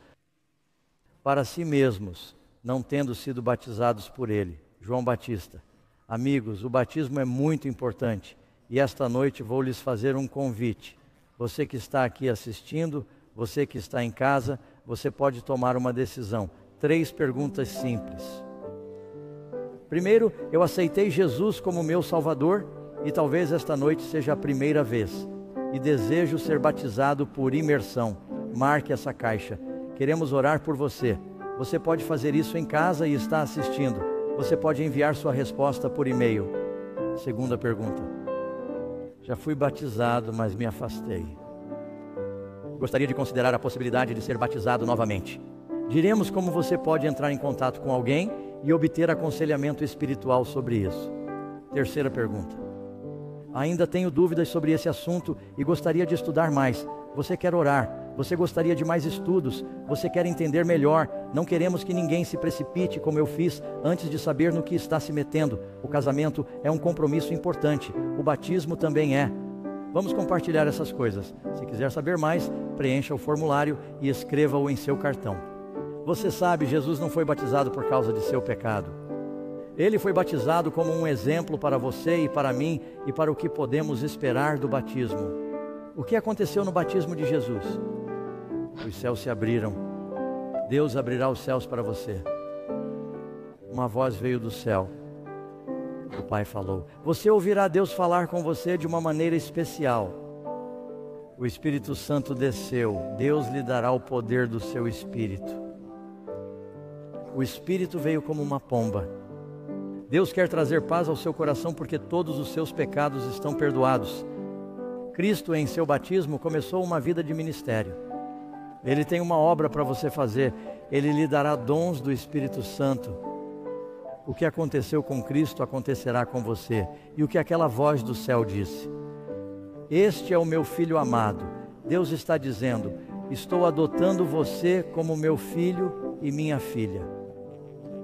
S1: para si mesmos, não tendo sido batizados por ele. João Batista. Amigos, o batismo é muito importante e esta noite vou lhes fazer um convite. Você que está aqui assistindo, você que está em casa, você pode tomar uma decisão. 3 perguntas simples. Primeiro, eu aceitei Jesus como meu Salvador e talvez esta noite seja a primeira vez. E desejo ser batizado por imersão. Marque essa caixa. Queremos orar por você. Você pode fazer isso em casa e está assistindo. Você pode enviar sua resposta por e-mail. Segunda pergunta. Já fui batizado, mas me afastei. Gostaria de considerar a possibilidade de ser batizado novamente. Diremos como você pode entrar em contato com alguém e obter aconselhamento espiritual sobre isso. Terceira pergunta. Ainda tenho dúvidas sobre esse assunto e gostaria de estudar mais. Você quer orar? Você gostaria de mais estudos? Você quer entender melhor? Não queremos que ninguém se precipite como eu fiz antes de saber no que está se metendo. O casamento é um compromisso importante. O batismo também é. Vamos compartilhar essas coisas. Se quiser saber mais, preencha o formulário e escreva-o em seu cartão. Você sabe, Jesus não foi batizado por causa de seu pecado. Ele foi batizado como um exemplo para você e para mim e para o que podemos esperar do batismo. O que aconteceu no batismo de Jesus? Os céus se abriram. Deus abrirá os céus para você. Uma voz veio do céu. O Pai falou. Você ouvirá Deus falar com você de uma maneira especial. O Espírito Santo desceu. Deus lhe dará o poder do seu Espírito. O Espírito veio como uma pomba. Deus quer trazer paz ao seu coração porque todos os seus pecados estão perdoados. Cristo, em seu batismo, começou uma vida de ministério. Ele tem uma obra para você fazer. Ele lhe dará dons do Espírito Santo. O que aconteceu com Cristo acontecerá com você. E o que aquela voz do céu disse? Este é o meu filho amado. Deus está dizendo, estou adotando você como meu filho e minha filha.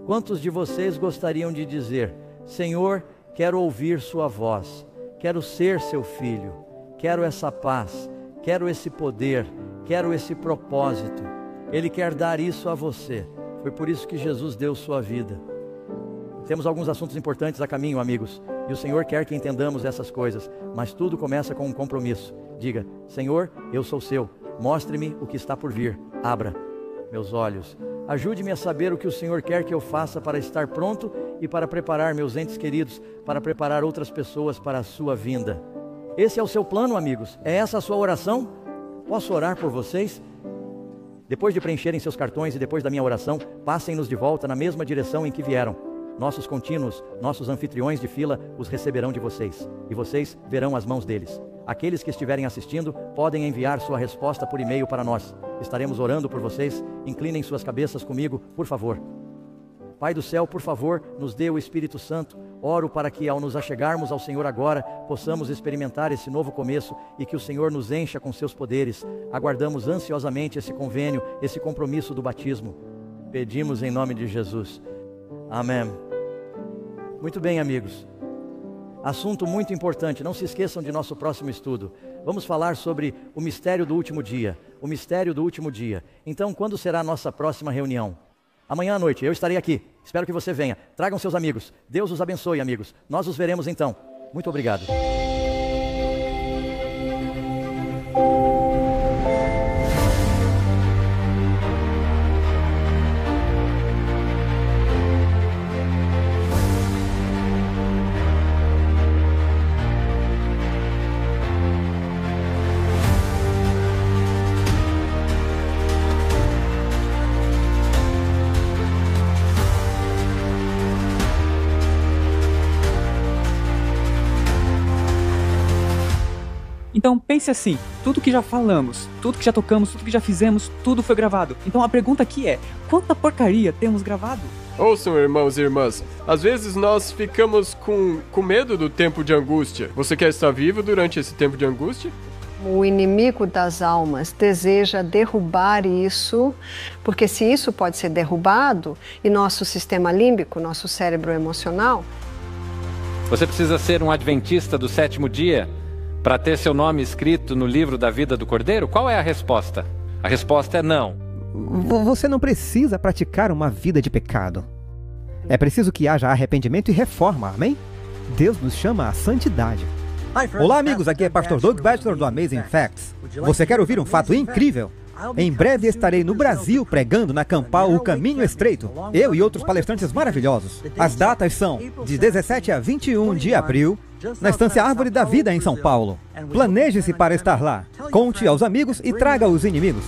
S1: Quantos de vocês gostariam de dizer, Senhor, quero ouvir sua voz, quero ser seu filho, quero essa paz, quero esse poder, quero esse propósito. Ele quer dar isso a você. Foi por isso que Jesus deu sua vida. Temos alguns assuntos importantes a caminho, amigos, e o Senhor quer que entendamos essas coisas, mas tudo começa com um compromisso. Diga, Senhor, eu sou seu, mostre-me o que está por vir, abra meus olhos. Ajude-me a saber o que o Senhor quer que eu faça para estar pronto e para preparar meus entes queridos, para preparar outras pessoas para a sua vinda. Esse é o seu plano, amigos? É essa a sua oração? Posso orar por vocês? Depois de preencherem seus cartões e depois da minha oração, passem-nos de volta na mesma direção em que vieram. Nossos contínuos, nossos anfitriões de fila os receberão de vocês, e vocês verão as mãos deles. Aqueles que estiverem assistindo podem enviar sua resposta por e-mail para nós. Estaremos orando por vocês. Inclinem suas cabeças comigo, por favor. Pai do céu, por favor, nos dê o Espírito Santo. Oro para que ao nos achegarmos ao Senhor agora, possamos experimentar esse novo começo e que o Senhor nos encha com seus poderes. Aguardamos ansiosamente esse convênio, esse compromisso do batismo. Pedimos em nome de Jesus. Amém. Muito bem, amigos. Assunto muito importante, não se esqueçam de nosso próximo estudo. Vamos falar sobre o mistério do último dia. O mistério do último dia. Então, quando será a nossa próxima reunião? Amanhã à noite, eu estarei aqui. Espero que você venha. Tragam seus amigos. Deus os abençoe, amigos. Nós os veremos então. Muito obrigado.
S2: Então pense assim, tudo que já falamos, tudo que já tocamos, tudo que já fizemos, tudo foi gravado. Então a pergunta aqui é, quanta porcaria temos gravado?
S3: Ouçam, irmãos e irmãs, às vezes nós ficamos com medo do tempo de angústia. Você quer estar vivo durante esse tempo de angústia?
S4: O inimigo das almas deseja derrubar isso, porque se isso pode ser derrubado, e nosso sistema límbico, nosso cérebro emocional...
S5: Você precisa ser um adventista do sétimo dia para ter seu nome escrito no livro da vida do Cordeiro? Qual é a resposta? A resposta é não.
S6: Você não precisa praticar uma vida de pecado. É preciso que haja arrependimento e reforma, amém? Deus nos chama à santidade. Olá, amigos, aqui é Pastor Doug Batchelor do Amazing Facts. Você quer ouvir um fato incrível? Em breve estarei no Brasil pregando na Campal O Caminho Estreito, eu e outros palestrantes maravilhosos. As datas são de 17 a 21 de abril, na Estância Árvore da Vida em São Paulo. Planeje-se para estar lá. Conte aos amigos e traga os inimigos.